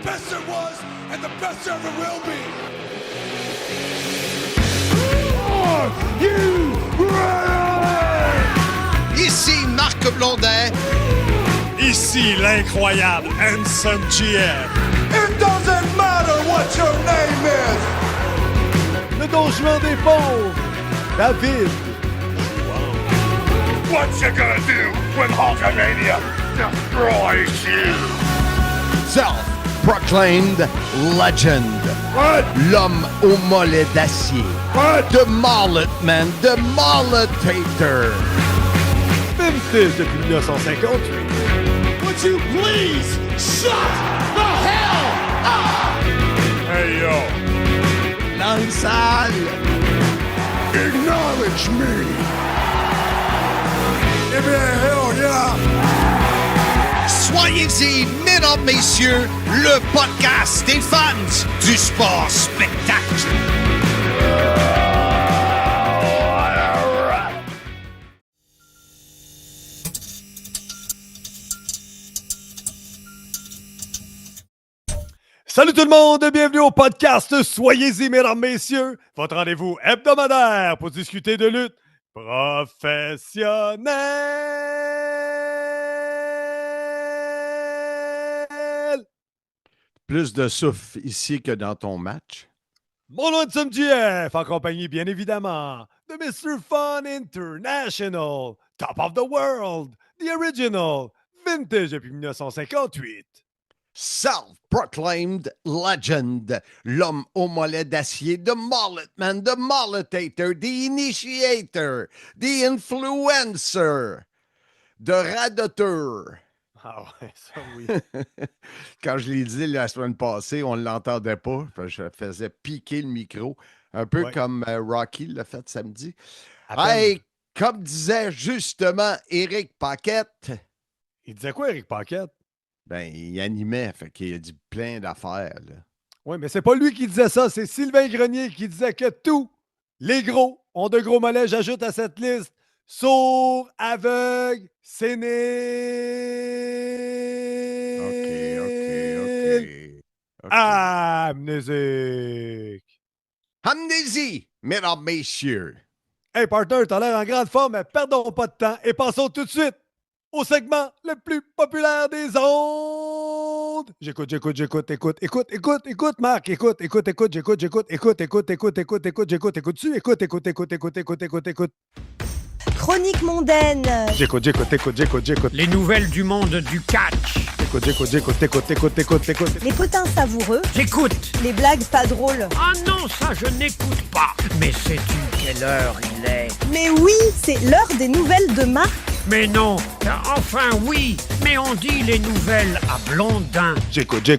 best there was and the best there ever will be. Are you ready? Ici Marc Blondin. Ici l'incroyable Handsome GF. It doesn't matter what your name is. Le Don Juan des pauvres, David. What you gonna do when Hulkamania destroys you? Self-proclaimed legend. What? L'homme au mollet d'acier. What? The Mullet Man, the Mulletator. Vintage depuis 1958. Would you please shut the hell up? Hey yo. Dans une salle. Acknowledge me. Give me a hell yeah. Soyez-y, mesdames, messieurs, le podcast des fans du sport spectacle. Salut tout le monde, bienvenue au podcast Soyez-y, mesdames, messieurs, votre rendez-vous hebdomadaire pour discuter de lutte professionnelle. Plus de souffle ici que dans ton match. Mon nom est Tom GF, en compagnie bien évidemment de Mr. Fun International, Top of the World, The Original, Vintage depuis 1958. Self-proclaimed legend, l'homme au mollet d'acier, the Mullet Man, the Mulletator, the Initiator, the Influencer, the Radoteur. Ah ouais, ça oui. Quand je l'ai dit la semaine passée, on ne l'entendait pas. Je faisais piquer le micro, un peu comme Rocky l'a fait samedi. Hey, comme disait justement Éric Paquette. Il disait quoi, Éric Paquette? Ben, il animait, fait qu'il a dit plein d'affaires. Oui, mais c'est pas lui qui disait ça, c'est Sylvain Grenier qui disait que tous les gros ont de gros mollets. J'ajoute à cette liste sourds, aveugles, séniles. OK. Amnésique. Amnésie, mesdames, messieurs. Hey, partner, t'as l'air en grande forme, mais perdons pas de temps et passons tout de suite au segment le plus populaire des ondes. J'écoute, Marc, écoute, j'écoute. Chronique mondaine. J'écoute. Les nouvelles du monde du catch. J'écoute. Les potins savoureux. J'écoute. Les blagues pas drôles. Ah non, ça je n'écoute pas. Mais sais-tu quelle heure il est? Mais oui, c'est l'heure des nouvelles de Marc. Mais non, enfin oui, mais on dit les nouvelles à Blondin. J'écoute. Je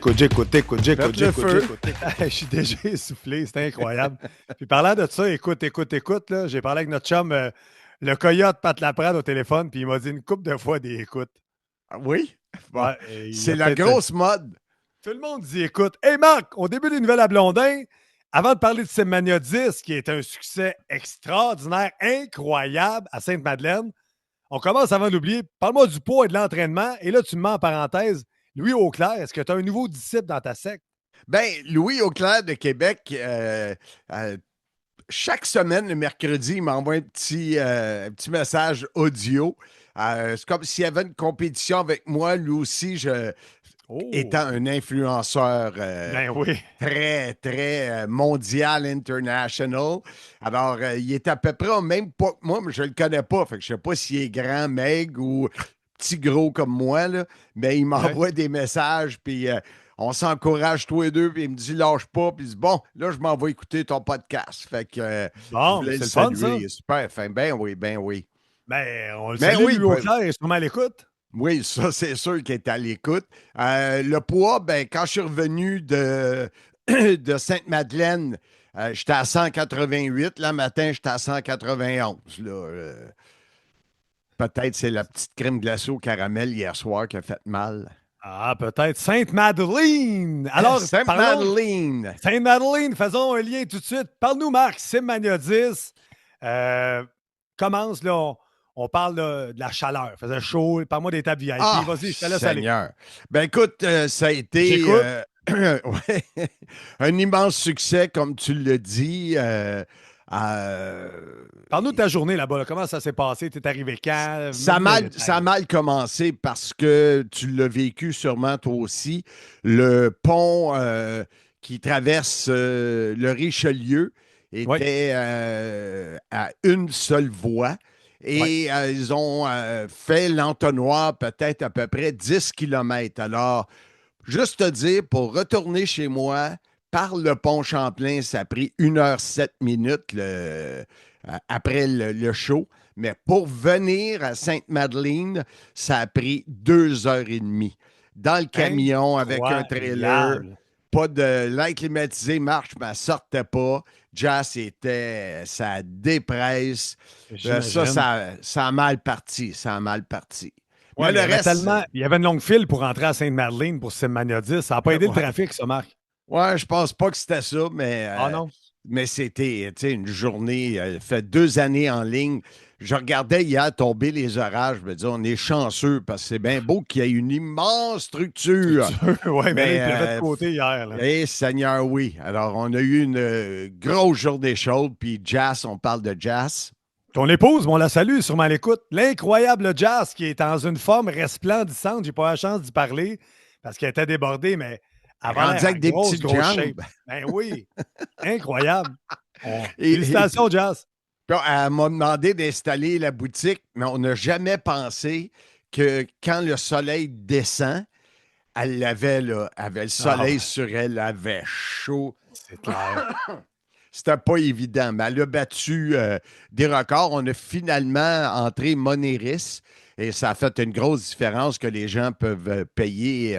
suis déjà essoufflé, c'est incroyable. Puis parlant de ça, écoute, là, j'ai parlé avec notre chum, le coyote Pat Laprade au téléphone, puis il m'a dit une couple de fois des écoutes. Ah, oui? Bon, Ouais, c'est la grosse mode. Tout le monde dit écoute. Hey Marc, au début des nouvelles à Blondin, avant de parler de Semania 10, qui est un succès extraordinaire, incroyable à Sainte-Madeleine, on commence avant d'oublier. Parle-moi du poids et de l'entraînement. Et là, tu me mets en parenthèse. Louis Auclair, est-ce que tu as un nouveau disciple dans ta secte? Ben, Louis Auclair de Québec, chaque semaine, le mercredi, il m'envoie un petit message audio. C'est comme s'il y avait une compétition avec moi. Lui aussi, étant un influenceur Ben oui. très, très mondial, international. Alors, il est à peu près au même poids que moi, mais je ne le connais pas. Fait que je ne sais pas s'il est grand, maigre ou petit gros comme moi, là, mais il m'envoie des messages, puis on s'encourage tous les deux, puis il me dit « lâche pas », puis il dit « bon, là, je m'en vais écouter ton podcast ». Fait que Bon, je voulais c'est le le fun, saluer. ça. Il est super fin. Ben oui. Ben, on le Ben salue, oui, Louis Auclair, il est sûrement à l'écoute. Oui, ça, c'est sûr qu'il est à l'écoute. Le poids, ben, quand je suis revenu de Sainte-Madeleine, j'étais à 188. Là, matin, j'étais à 191. Là, peut-être c'est la petite crème glacée au caramel hier soir qui a fait mal. Ah, peut-être Sainte-Madeleine. Alors, Sainte-Madeleine. Sainte-Madeleine, faisons un lien tout de suite. Parle-nous, Marc, Simmania 10. Commence, là, on parle de la chaleur. Il faisait chaud. Parle-moi des tables VIP. Vas-y, je te laisse aller. Ben écoute, ça a été Ouais. Un immense succès, comme tu le dis. Parle-nous de ta journée là-bas. Là. Comment ça s'est passé? T'es arrivé quand? Ça a mal commencé parce que tu l'as vécu sûrement toi aussi. Le pont qui traverse le Richelieu Oui. était à une seule voie. Et ils ont fait l'entonnoir peut-être à peu près 10 kilomètres. Alors, juste te dire, pour retourner chez moi, par le pont Champlain, ça a pris 1h07 après le show. Mais pour venir à Sainte-Madeleine, ça a pris 2h30. Dans le camion avec un trailer, Incroyable. pas de l'air climatisé, marche, mais elle sortait pas. Jazz était, ça dépresse. J'imagine. Ça a mal parti. Ça a mal parti. Ouais, Mais mais le reste. il y avait une longue file pour rentrer à Sainte-Madeleine pour Simmania 10. Ça n'a pas aidé le Ouais. trafic, ça, Marc. Ouais, je pense pas que c'était ça, Ah non? mais c'était tu sais, une journée, fait 2 années en ligne. Je regardais hier tomber les orages. Je me disais, on est chanceux parce que c'est bien beau qu'il y ait une immense structure. Oui, mais là, il pleuvait euh, de côté hier. Là. Eh, Seigneur, oui. Alors, on a eu une grosse journée chaude. Puis Jazz, on parle de Jazz. Ton épouse, on la salue, sûrement à l'écoute. L'incroyable Jazz qui est dans une forme resplendissante. J'ai pas eu la chance d'y parler parce qu'elle était débordée, mais avant Rendu avec des petites jambes. shape. Ben oui, incroyable. Et- Félicitations, Jazz. Puis, elle m'a demandé d'installer la boutique, mais on n'a jamais pensé que quand le soleil descend, elle avait le soleil sur elle, elle avait chaud. C'est clair. C'était pas évident, mais elle a battu des records. On a finalement entré Moneris et ça a fait une grosse différence que les gens peuvent payer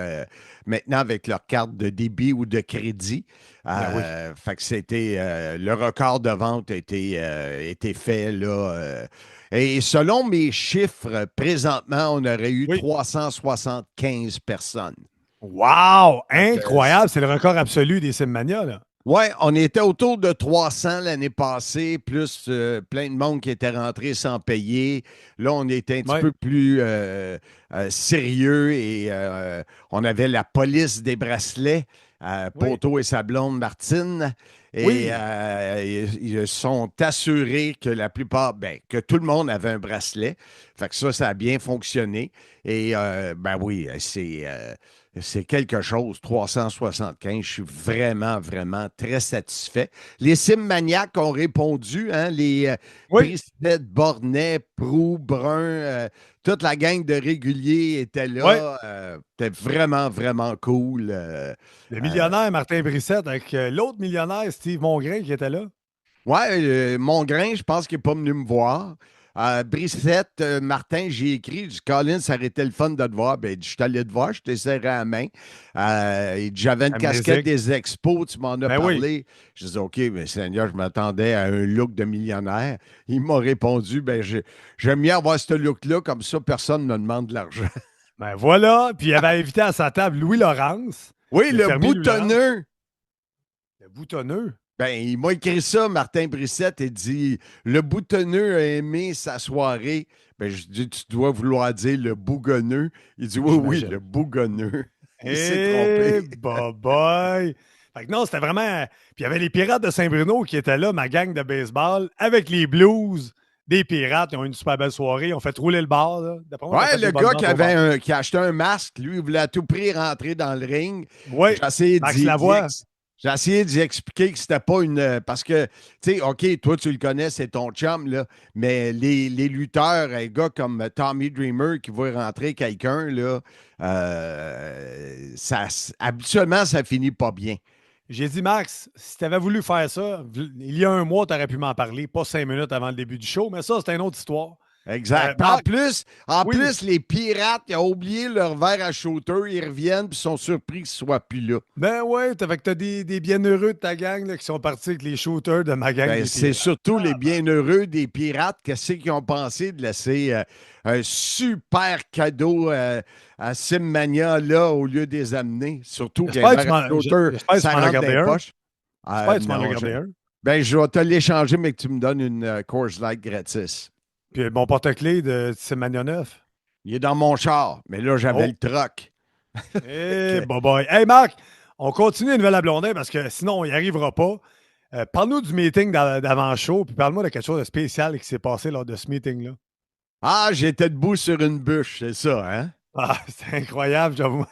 maintenant avec leur carte de débit ou de crédit. Fait que c'était le record de vente a été fait là. Et selon mes chiffres, présentement, on aurait eu 375 personnes. Wow! Incroyable! C'est le record absolu des Simmania, là. Oui, on était autour de 300 l'année passée, plus plein de monde qui était rentré sans payer. Là, on était un petit peu plus sérieux et on avait la police des bracelets, Poto et sa blonde Martine. Et ils sont assurés que la plupart, que tout le monde avait un bracelet. Fait que ça a bien fonctionné. Et ben oui, c'est quelque chose, 375. Je suis vraiment, vraiment très satisfait. Les Simmaniacs ont répondu, hein, les Brisset, Bornet, Proux, Brun, toute la gang de réguliers était là. C'était vraiment, vraiment cool. Le millionnaire Martin Brissette avec l'autre millionnaire Steve Mongrain qui était là. Ouais, Mongrain, je pense qu'il n'est pas venu me voir. Brissette, Martin, j'ai écrit, j'ai dit, Colin, ça aurait été le fun de te voir. Ben, je suis allé te voir, je t'ai serré la main. J'avais une casquette des expos, tu m'en as parlé. Oui. Je dis, OK, mais Seigneur, je m'attendais à un look de millionnaire. Il m'a répondu, ben, j'aime mieux avoir ce look-là, comme ça, personne ne me demande de l'argent. Ben voilà, puis il avait invité à sa table Louis Laurence. Oui, le boutonneux. Le boutonneux? Ben, il m'a écrit ça, Martin Brissette, et dit le boutonneux a aimé sa soirée. Ben, je dis tu dois vouloir dire le bougonneux. Il dit oui, le bougonneux. Il s'est trompé. Boy! Fait que non, c'était vraiment. Puis il y avait les Pirates de Saint-Bruno qui étaient là, ma gang de baseball, avec les Blues des Pirates. Ils ont eu une super belle soirée. Ils ont fait rouler le bar. Là. Ouais, le gars qui a acheté un masque, lui, il voulait à tout prix rentrer dans le ring. Oui, J'ai essayé d'y expliquer que c'était pas une. Parce que, tu sais, OK, toi, tu le connais, c'est ton chum, là. Mais les lutteurs, un gars comme Tommy Dreamer qui va rentrer quelqu'un, là, habituellement, ça finit pas bien. J'ai dit, Max, si tu avais voulu faire ça, il y a un mois, tu aurais pu m'en parler, pas 5 minutes avant le début du show, mais ça, c'est une autre histoire. Exact. En plus, les Pirates, ils ont oublié leur verre à shooter, ils reviennent et sont surpris qu'ils ne soient plus là. Ben ouais, tu as des bienheureux de ta gang là, qui sont partis avec les shooters de ma gang. C'est surtout les bienheureux des Pirates. Qu'est-ce qu'ils ont pensé de laisser un super cadeau à Simmania là au lieu de les amener? Surtout qu'un verre à shooter, ça rentre dans les poches. J'espère que tu m'en as gardé un. Ben, je vais te l'échanger, mais que tu me donnes une Coors Light gratis. Puis mon porte-clés de Simmania 9. Il est dans mon char, mais là, j'avais le troc. Hey, boy. Hey, Marc, On continue les nouvelles à Blondin parce que sinon, on n'y arrivera pas. Parle-nous du meeting d'avant-show, puis parle-moi de quelque chose de spécial qui s'est passé lors de ce meeting-là. Ah, j'étais debout sur une bûche, c'est ça, hein? Ah, c'est incroyable, j'avoue.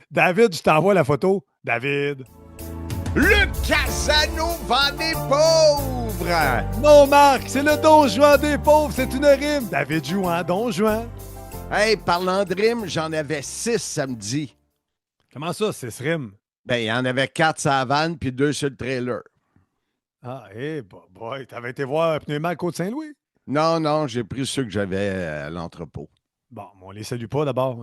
David, je t'envoie la photo. David. Le Casanova des pauvres! Non, Marc, c'est le Don Juan des pauvres, c'est une rime. David Jouan, Don Juan. Hey, parlant de rimes, j'en avais 6 samedi. Comment ça, c'est ce rime? Ben, il y en avait 4 sur la vanne puis 2 sur le trailer. Ah, boy, t'avais été voir Pneumac Côte-Saint-Louis? Non, j'ai pris ceux que j'avais à l'entrepôt. Bon, on les salue pas d'abord.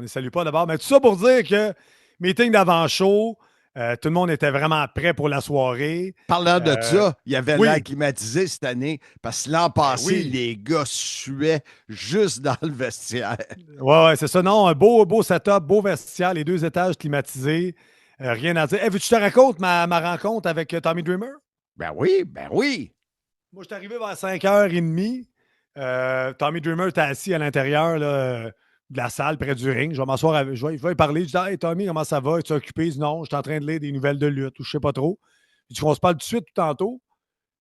Mais tout ça pour dire que meeting d'avant-show, tout le monde était vraiment prêt pour la soirée. Parlant de ça, il y avait oui. l'air climatisé cette année parce que l'an passé, oui. les gars suaient juste dans le vestiaire. Ouais, c'est ça. Non, un beau setup, beau vestiaire, les 2 étages climatisés. Rien à dire. Hey, veux-tu que je te raconte ma rencontre avec Tommy Dreamer? Ben oui. Moi, je suis arrivé vers 5h30. Tommy Dreamer était assis à l'intérieur là, de la salle, près du ring. Je vais m'asseoir avec, je vais lui parler. Je dis, hey Tommy, comment ça va? Es-tu occupé? Il dit, non, je suis en train de lire des nouvelles de lutte ou je sais pas trop. Il dit qu'on se parle tout de suite, tout tantôt.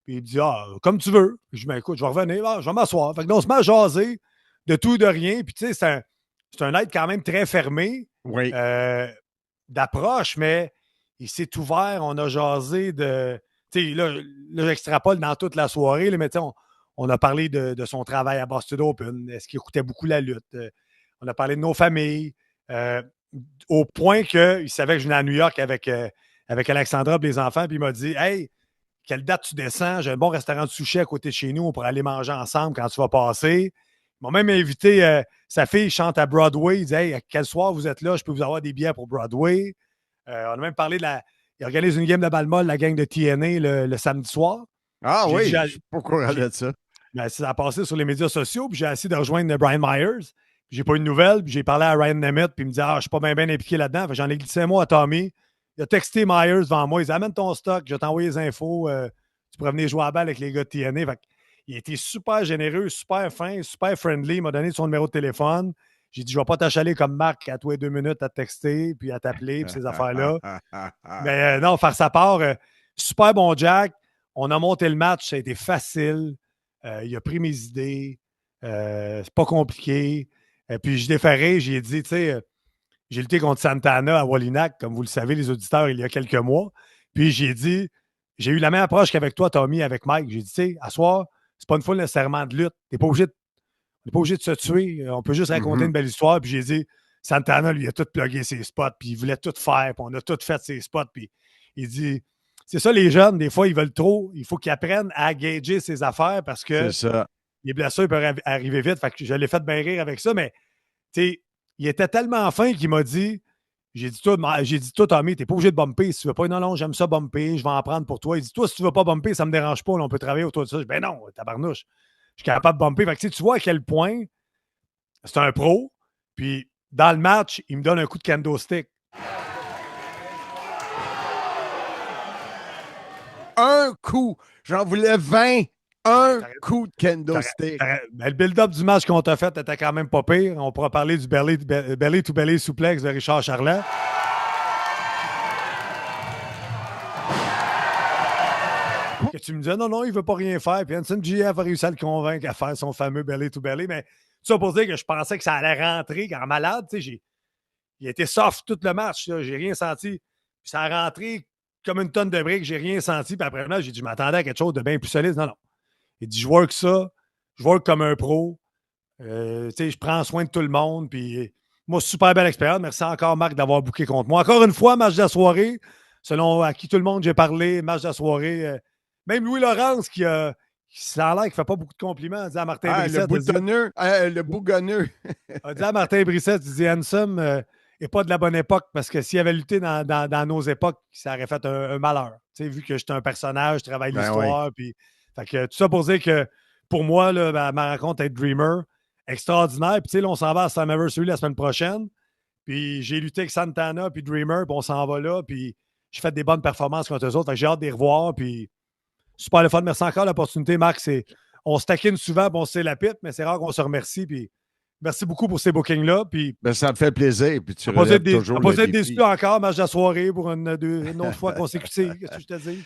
Puis il dit, comme tu veux. Puis je dis, écoute, je vais revenir, je vais m'asseoir. Fait que là, on se met à jaser de tout et de rien. Puis tu sais, c'est un être quand même très fermé Oui. d'approche, mais il s'est ouvert. On a jasé de. Tu sais, là j'extrapole dans toute la soirée, là, mais tu sais, on a parlé de son travail à Boston Open. Est-ce qu'il écoutait beaucoup la lutte? On a parlé de nos familles. Au point qu'il savait que je venais à New York avec Alexandra et les enfants. Puis il m'a dit, hey, quelle date tu descends? J'ai un bon restaurant de sushi à côté de chez nous. On pourrait aller manger ensemble quand tu vas passer. Il m'a même invité. Sa fille chante à Broadway. Il dit, hey, quel soir vous êtes là? Je peux vous avoir des billets pour Broadway. On a même parlé de il organise une game de balle molle, la gang de TNA, le samedi soir. Ah J'ai oui, dit, je suis pas au courant de ça. Ben, ça a passé sur les médias sociaux, puis j'ai essayé de rejoindre Brian Myers. J'ai pas eu de nouvelles, puis j'ai parlé à Ryan Nemeth, puis il me dit je suis pas bien impliqué là-dedans. J'en ai glissé un mot à Tommy. Il a texté Myers devant moi. Il dit amène ton stock, je vais t'envoyer les infos. Tu pourrais venir jouer à la balle avec les gars de TNA. Fait il a été super généreux, super fin, super friendly. Il m'a donné son numéro de téléphone. J'ai dit je vais pas t'achaler comme Marc à tous les 2 minutes à te texter, puis à t'appeler, puis ces affaires-là. Mais non, faire sa part, super bon Jack. On a monté le match, ça a été facile. Il a pris mes idées. C'est pas compliqué. Puis je déférais, j'ai dit, tu sais, j'ai lutté contre Santana à Wallinac, comme vous le savez, les auditeurs, il y a quelques mois. Puis j'ai dit, j'ai eu la même approche qu'avec toi, Tommy, avec Mike. J'ai dit, tu sais, à soir, c'est pas une fois nécessairement de lutte. On n'est pas obligé de se tuer. On peut juste raconter une belle histoire. Puis j'ai dit, Santana, lui, il a tout plugué ses spots, puis il voulait tout faire, puis on a tout fait ses spots. Puis il dit, c'est ça, les jeunes, des fois, ils veulent trop. Il faut qu'ils apprennent à gager ses affaires parce que les blessures peuvent arriver vite. Fait que je l'ai fait bien rire avec ça, mais il était tellement fin qu'il m'a dit, j'ai dit, toi, Tommy, t'es pas obligé de bumper. Si tu veux pas, non, j'aime ça bumper, je vais en prendre pour toi. Il dit, toi, si tu veux pas bumper, ça me dérange pas, là, on peut travailler autour de ça. Je dis, ben non, tabarnouche, je suis capable de bumper. Fait que tu vois à quel point c'est un pro. Puis dans le match, il me donne un coup de kendo stick. Un coup. J'en voulais 20. Un coup de kendo stick. Ben, le build-up du match qu'on t'a fait était quand même pas pire. On pourra parler du belly-to-belly suplex de Richard Charland. Que tu me disais, non, il veut pas rien faire. Puis Hanson GF a réussi à le convaincre à faire son fameux belly-to-belly. Mais ça pour dire que je pensais que ça allait rentrer en malade. Il a été soft tout le match. Là. J'ai rien senti. Puis ça a rentré comme une tonne de briques, j'ai rien senti. Puis après, là, j'ai dit, je m'attendais à quelque chose de bien plus solide. Non. Il dit, je work ça, je work comme un pro. Je prends soin de tout le monde. Puis moi, super belle expérience. Merci encore, Marc, d'avoir booké contre moi. Encore une fois, match de la soirée. Selon à qui tout le monde j'ai parlé, match de la soirée. Même Louis Laurence qui ça a l'air qu'il ne fait pas beaucoup de compliments. Il dit à Martin Brissette. Le bougonneux. Il dit à Martin Brissette, il dit Handsome n'est pas de la bonne époque parce que s'il avait lutté dans nos époques, ça aurait fait un malheur. Vu que j'étais un personnage, je travaille l'histoire. Puis, fait que, tout ça pour dire que pour moi, là, ma rencontre avec Dreamer, extraordinaire. Puis là, on s'en va à Slammiversary la semaine prochaine. Puis j'ai lutté avec Santana puis Dreamer, puis on s'en va là. Puis j'ai fait des bonnes performances contre eux autres. Fait que j'ai hâte de les revoir. Puis super le fun. Merci encore l'opportunité, Marc. On se taquine souvent, puis on se la pipe, mais c'est rare qu'on se remercie. Puis Merci beaucoup pour ces bookings-là. Puis, Ben, ça me fait plaisir. Puis tu on va pas relèves être toujours pas le être défi. déçu encore, match de la soirée pour une autre fois consécutive. Qu'est-ce que je te dis?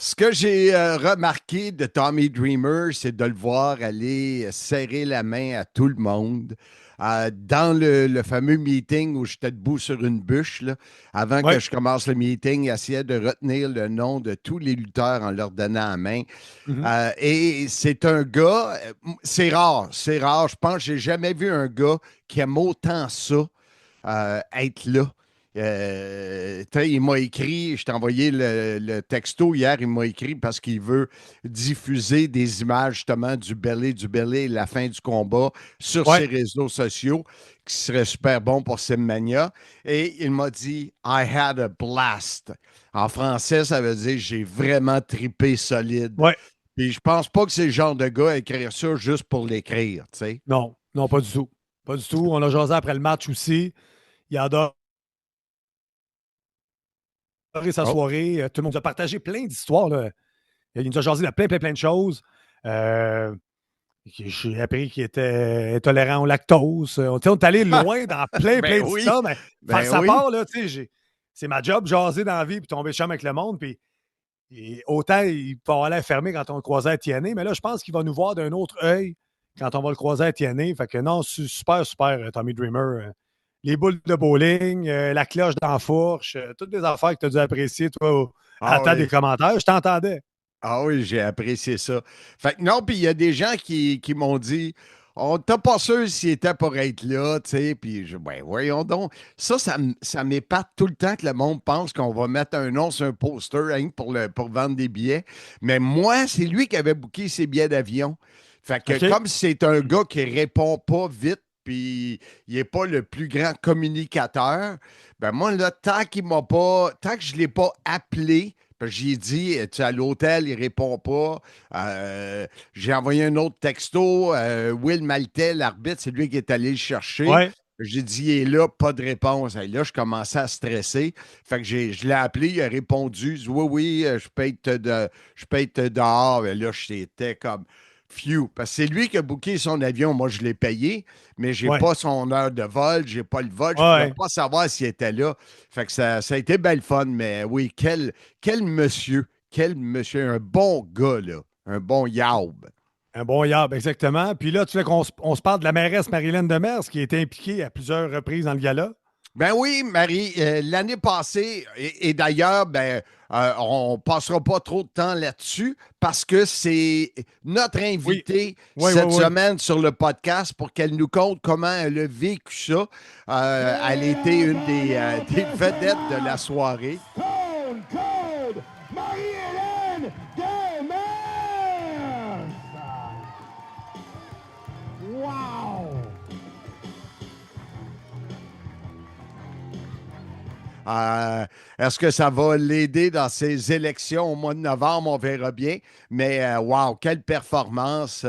Ce que j'ai remarqué de Tommy Dreamer, c'est de le voir aller serrer la main à tout le monde. Dans le fameux meeting où j'étais debout sur une bûche, là, avant Ouais. que je commence le meeting, il essayait de retenir le nom de tous les lutteurs en leur donnant la main. Mhm. Et c'est un gars, c'est rare, c'est rare. Je pense que j'ai jamais vu un gars qui aime autant ça, être là. Il m'a écrit, je t'ai envoyé le texto hier, il m'a écrit parce qu'il veut diffuser des images justement du Belly, la fin du combat sur Ouais. ses réseaux sociaux, qui serait super bon pour Simmania. Et il m'a dit I had a blast. En français, ça veut dire j'ai vraiment tripé solide. Ouais. Puis je pense pas que c'est le genre de gars à écrire ça juste pour l'écrire, tu sais. Non, non, pas du tout. Pas du tout. On a jasé après le match aussi. Il adore sa Oh. soirée. Tout le monde nous a partagé plein d'histoires, là. Il nous a jasé de plein de choses. J'ai appris qu'il était intolérant au lactose. On est allé loin dans plein Ben oui. d'histoires, mais Ben faire sa oui. part, là, tu sais, c'est ma job, jaser dans la vie puis tomber chum avec le monde. Puis autant il peut avoir l'air fermé quand on le croisait à TNA, mais là, je pense qu'il va nous voir d'un autre œil quand on va le croiser à TNA. Fait que non, super, Tommy Dreamer. Les boules de bowling, la cloche dans la fourche, toutes les affaires que tu as dû apprécier, toi, à la table des commentaires. Je t'entendais. Ah oui, j'ai apprécié ça. Fait que non, puis il y a des gens qui m'ont dit on t'a pas sûr s'il était pour être là, tu sais, puis ben voyons donc. Ça m'épate tout le temps que le monde pense qu'on va mettre un nom sur un poster hein, pour vendre des billets. Mais moi, c'est lui qui avait booké ses billets d'avion. Fait que OK. comme c'est un gars qui répond pas vite, puis il n'est pas le plus grand communicateur, ben moi, là, tant que je ne l'ai pas appelé, parce que j'ai dit, tu es à l'hôtel, il répond pas. J'ai envoyé un autre texto. Will Maltais, l'arbitre, c'est lui qui est allé le chercher. Ouais. J'ai dit, il est là, pas de réponse. Et là, je commençais à stresser. Fait que je l'ai appelé, il a répondu. Il dit, oui, je peux être dehors. Et là, j'étais comme, phew. Parce que c'est lui qui a booké son avion. Moi, je l'ai payé, mais j'ai Ouais. pas son heure de vol, j'ai pas le vol. Je Ouais. pouvais pas savoir s'il était là. Fait que ça a été belle fun, mais oui, quel monsieur, un bon gars, là, un bon yaub. Un bon yab, exactement. Puis là, tu sais qu'on se parle de la mairesse Marilyn Demers qui a été impliquée à plusieurs reprises dans le gala. Ben oui, Marie, l'année passée, et d'ailleurs, on ne passera pas trop de temps là-dessus parce que c'est notre invitée cette semaine sur le podcast pour qu'elle nous conte comment elle a vécu ça. Elle était une des vedettes de la soirée. Stone Cold Marie-Hélène Demers! Wow! Est-ce que ça va l'aider dans ses élections au mois de novembre? On verra bien. Mais wow, quelle performance.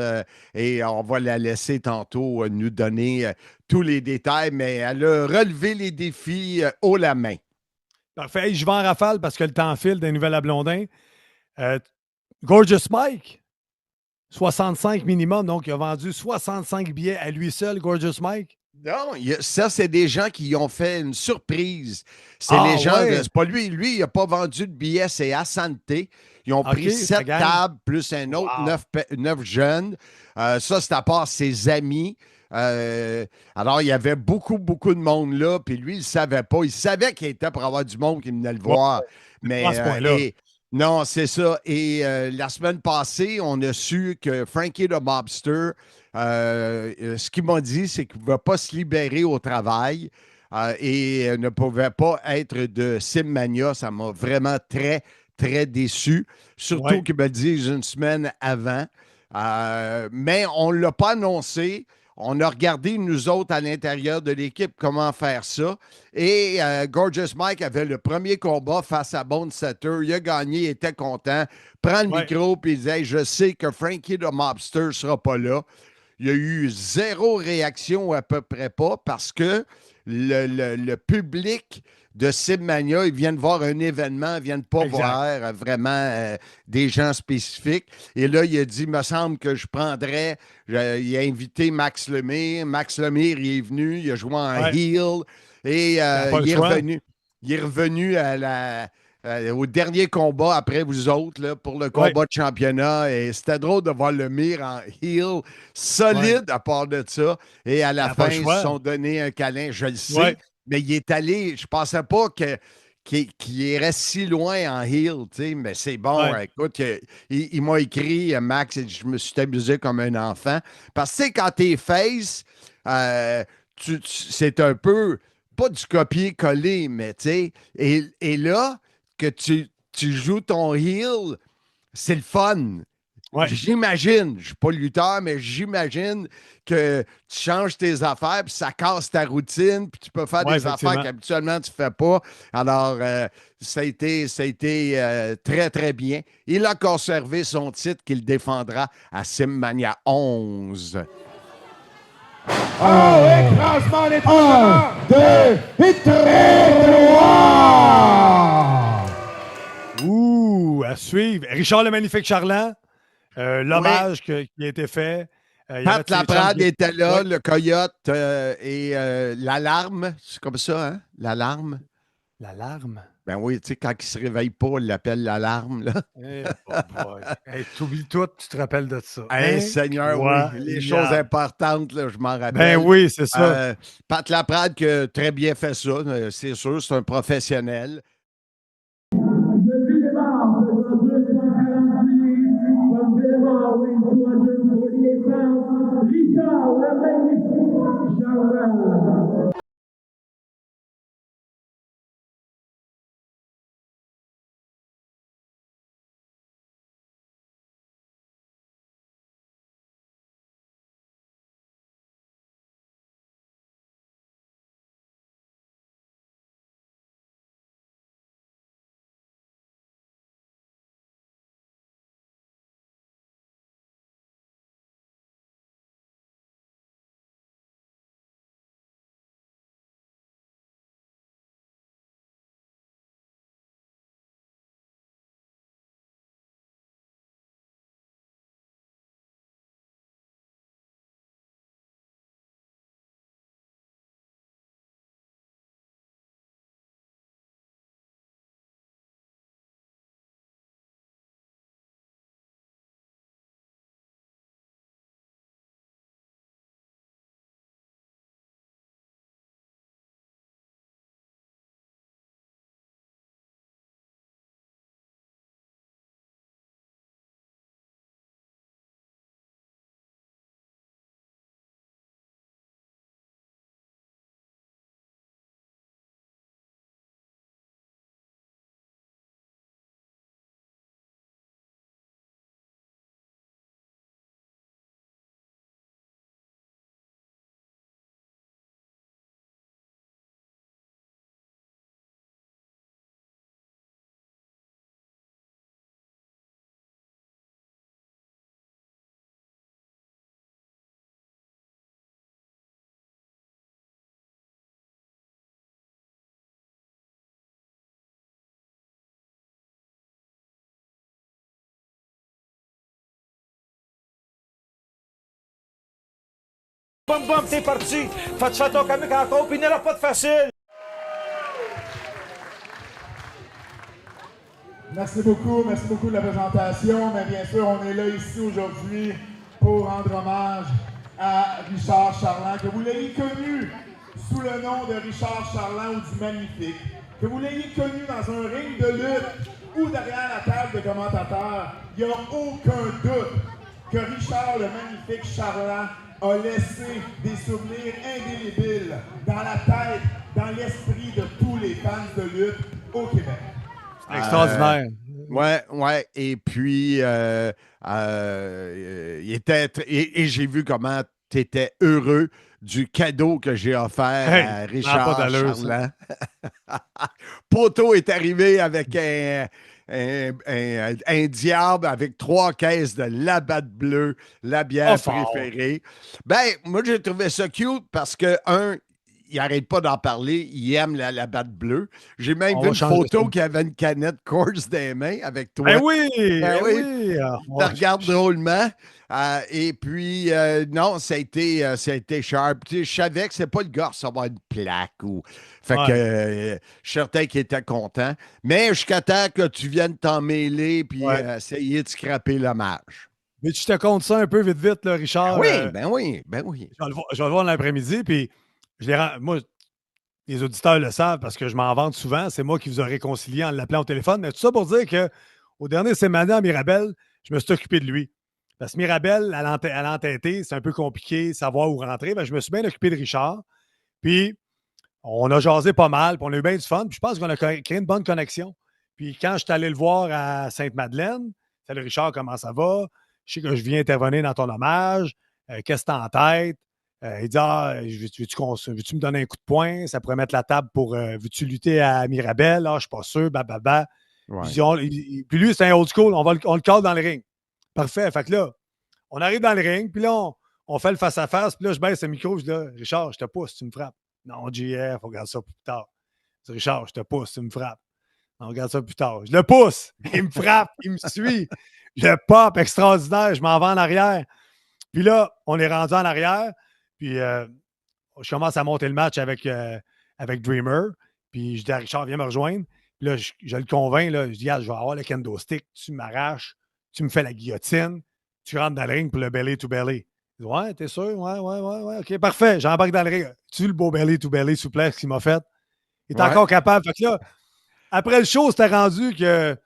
Et on va la laisser tantôt nous donner tous les détails. Mais elle a relevé les défis haut la main. Parfait. Hey, je vais en rafale parce que le temps file des nouvelles à Blondin. Gorgeous Mike, 65 minimum. Donc, il a vendu 65 billets à lui seul, Gorgeous Mike. Non, ça, c'est des gens qui ont fait une surprise. C'est les gens, c'est pas lui. Lui, il n'a pas vendu de billets, c'est Asante. Ils ont pris 7 tables plus un autre 9 jeunes. Ça, c'est à part ses amis. Alors, il y avait beaucoup de monde là, puis lui, il ne savait pas. Il savait qu'il était pour avoir du monde qui venait le voir. Mais à ce point-là. non, c'est ça. Et la semaine passée, on a su que Frankie the Mobster, ce qu'il m'a dit, c'est qu'il ne pouvait pas se libérer au travail et ne pouvait pas être de Simmania. Ça m'a vraiment très, très déçu. Surtout qu'il me le dise une semaine avant. Mais on ne l'a pas annoncé. On a regardé, nous autres, à l'intérieur de l'équipe, comment faire ça. Et Gorgeous Mike avait le premier combat face à Bone Setter. Il a gagné, il était content. Prend le micro et il disait « Je sais que Frankie the Mobster ne sera pas là. » Il y a eu zéro réaction, à peu près pas, parce que le public de Cibmania, ils viennent voir un événement, ils viennent pas Exact. voir vraiment des gens spécifiques. Et là, il a dit, me semble que je prendrais, il a invité Max Lemire. Max Lemire, il est venu, il a joué en Ouais. heel et a pas le il est choix. revenu. Il est revenu au dernier combat après vous autres là, pour le combat de championnat. Et c'était drôle de voir Lemire en heel, solide à part de ça. Et à la Il a pas fin, le ils se choix. sont donné un câlin. Je le sais. Ouais. Mais il est allé, je pensais pas qu'il irait si loin en heel, tu sais, mais c'est bon. Ouais. Écoute, il m'a écrit, Max, et je me suis amusé comme un enfant. Parce que, tu sais, quand t'es face, c'est un peu, pas du copier-coller, mais tu sais, et là, que tu joues ton heel, c'est le fun. Ouais. J'imagine, je ne suis pas lutteur, mais j'imagine que tu changes tes affaires, puis ça casse ta routine, puis tu peux faire Ouais, des affaires effectivement. qu'habituellement tu ne fais pas. Alors, ça a été très, très bien. Il a conservé son titre qu'il défendra à Simmania 11. Écrasement des 1, 2 et 3! Ouh, à suivre. Richard le Magnifique Charland, l'hommage qui a été fait. Il y avait Pat Laprade Tchan- était là, Ouais. le Coyote et l'alarme. C'est comme ça, hein? L'alarme. L'alarme. Ben oui, tu sais, quand il se réveille pas, il l'appelle l'alarme, là. Eh, boy. Hey, t'oublies tout, tu te rappelles de ça. Hey, Seigneur, oui. Les choses importantes, là, je m'en rappelle. Ben oui, c'est ça. Pat Laprade qui a très bien fait ça, c'est sûr, c'est un professionnel. Bum bum, t'es parti. Fais faire ton comique encore, puis il n'aura pas de facile. Merci beaucoup de la présentation. Mais bien sûr, on est là ici aujourd'hui pour rendre hommage à Richard Charland, que vous l'ayez connu sous le nom de Richard Charland ou du Magnifique, que vous l'ayez connu dans un ring de lutte ou derrière la table de commentateurs. Il n'y a aucun doute que Richard le Magnifique Charland a laissé des souvenirs indélébiles dans la tête, dans l'esprit de tous les fans de lutte au Québec. Extraordinaire. Ouais. Et puis, il était. Et j'ai vu comment tu étais heureux du cadeau que j'ai offert Hey, à pas Richard d'allure, Charland. Poto est arrivé avec un diable avec 3 caisses de Labatt Bleu, la bière fort. préférée. Ben, moi, j'ai trouvé ça cute parce que, il n'arrête pas d'en parler. Il aime la batte bleue. J'ai même On vu va une changer photo ça. qui avait une canette Coors dans les mains avec toi. Ben oui! Ben Ben oui. oui! Je te regarde drôlement. Et puis, non, ça a été sharp. Tu sais, je savais que c'est pas le gars à recevoir une plaque. Fait que je suis certain qu'il était content. Mais jusqu'à temps que tu viennes t'en mêler puis essayer de scraper l'hommage. Mais tu te comptes ça un peu vite, là, Richard. Ben oui. Je vais le voir l'après-midi, puis moi, les auditeurs le savent parce que je m'en vante souvent. C'est moi qui vous ai réconcilié en l'appelant au téléphone. Mais tout ça pour dire qu'au dernier Semana à Mirabel, je me suis occupé de lui. Parce que Mirabel, elle a entêté, c'est un peu compliqué, savoir où rentrer. Ben, je me suis bien occupé de Richard. Puis, on a jasé pas mal, puis on a eu bien du fun. Puis, je pense qu'on a créé une bonne connexion. Puis, quand je suis allé le voir à Sainte-Madeleine, salut Richard, comment ça va? Je sais que je viens intervenir dans ton hommage. Qu'est-ce que tu as en tête? Il dit veux-tu me donner un coup de poing? Ça pourrait mettre la table pour veux-tu lutter à Mirabel? Je suis pas sûr, bababa. Ouais. Puis lui, c'est un old school, on le cale dans le ring. Parfait. Fait que là, on arrive dans le ring, puis là, on fait le face-à-face, puis là, je baisse le micro, je dis là, Richard, je te pousse, tu me frappes. Non, JF, on regarde ça plus tard. Je dis, Richard, je te pousse, tu me frappes. On regarde ça plus tard. Je le pousse, il me frappe, il me suit. Je pop extraordinaire, je m'en vais en arrière. Puis là, on est rendu en arrière, puis je commence à monter le match avec Dreamer. Puis je dis à Richard, viens me rejoindre. Puis là, je le convainc, là, je dis, je vais avoir le kendo stick, tu m'arraches, tu me fais la guillotine, tu rentres dans le ring pour le belly to belly. Je dis, ouais, t'es sûr? Ouais, OK, parfait. J'embarque dans le ring. Tu le beau belly to belly suplex qu'il m'a fait? Il est encore capable. Fait que là, après le show, c'était rendu que.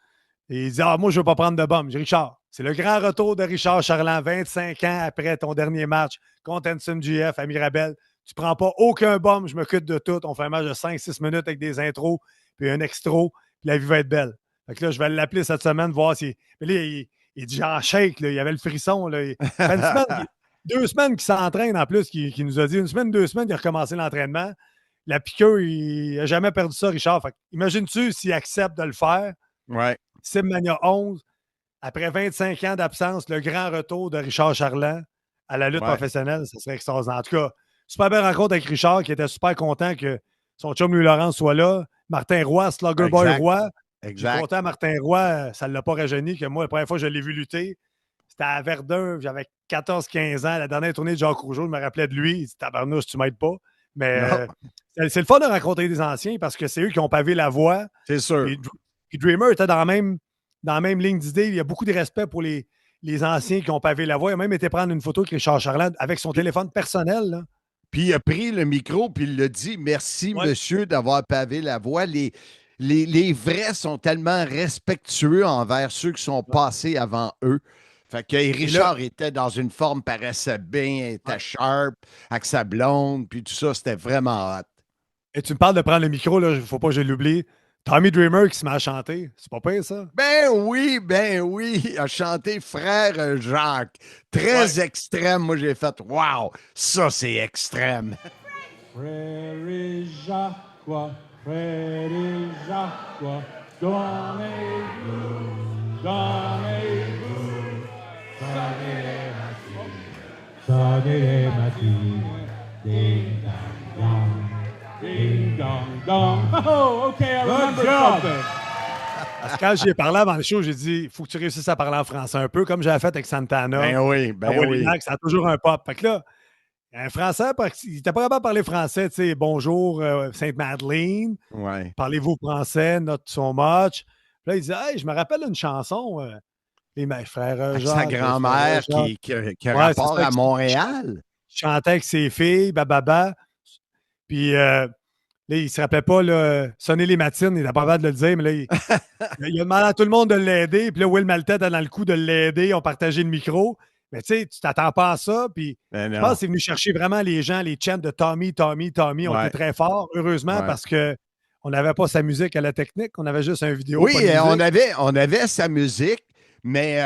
Il dit, moi, je ne veux pas prendre de bombe. J'ai dit, Richard, c'est le grand retour de Richard Charland, 25 ans après ton dernier match contre Hanson GF à Mirabel. Tu ne prends pas aucun bombe, je m'occupe de tout. On fait un match de 5-6 minutes avec des intros, puis un extra, puis la vie va être belle. Fait que là, je vais l'appeler cette semaine, voir si. Mais là, il dit, j'en shake, là, il y avait le frisson. Là. Ça fait une semaine, 2 semaines qu'il s'entraîne en plus, qu'il nous a dit. 1 semaine, 2 semaines, il a recommencé l'entraînement. La piqûre, il n'a jamais perdu ça, Richard. Fait imagines-tu s'il accepte de le faire? Ouais. Simmania 11, après 25 ans d'absence, le grand retour de Richard Charland à la lutte professionnelle, ça serait extraordinaire. En tout cas, super belle rencontre avec Richard, qui était super content que son chum Louis-Laurent soit là. Martin Roy, Slugger Boy Roy. Je suis content, Martin Roy, ça ne l'a pas rajeuni, que moi, la première fois que je l'ai vu lutter, c'était à Verdun, j'avais 14-15 ans, la dernière tournée de Jacques Rougeau, je me rappelais de lui, il dit « Tabarnouche, tu m'aides pas ». Mais c'est le fun de rencontrer des anciens parce que c'est eux qui ont pavé la voie. C'est sûr. Puis Dreamer était dans la même ligne d'idée. Il y a beaucoup de respect pour les anciens qui ont pavé la voie. Il a même été prendre une photo avec Richard Charland avec son téléphone personnel. Là. Puis il a pris le micro puis il a dit « Merci, monsieur, d'avoir pavé la voie. Les vrais sont tellement respectueux envers ceux qui sont passés avant eux. » Fait que Richard était dans une forme, paraissait bien, était sharp, avec sa blonde, puis tout ça, c'était vraiment hot. Et tu me parles de prendre le micro, il ne faut pas que je l'oublie. Tommy Dreamer qui se met à chanter. C'est pas pire, ça? Ben oui. Il a chanté Frère Jacques. Très extrême. Moi, j'ai fait « Wow, ça, c'est extrême. » Frère Jacques, Frère Jacques, donnez-vous, sonnez les matines, ding dong dong. Oh, OK, I remember something. Parce que quand j'y ai parlé avant le show, j'ai dit, il faut que tu réussisses à parler en français un peu, comme j'avais fait avec Santana. Ben oui. Ça a toujours un pop. Fait que là, un Français, il était pas capable de parler français, tu sais, bonjour, Sainte-Madeleine. Ouais. Parlez-vous français, not so much. Puis là, il dit, hey, je me rappelle une chanson, les frères Jacques. Sa grand-mère qui a rapport à Montréal. Il chantait avec ses filles, bababa. Puis là, il se rappelait pas, là, sonner les matines, il n'était pas capable de le dire, mais là, il a demandé à tout le monde de l'aider. Puis là, Will Maltais était dans le coup de l'aider, on partageait le micro. Mais tu sais, tu t'attends pas à ça. Puis je pense que c'est venu chercher vraiment les gens, les chants de Tommy ont été très forts, heureusement, parce qu'on n'avait pas sa musique à la technique, on avait juste un vidéo. Oui, on avait sa musique, mais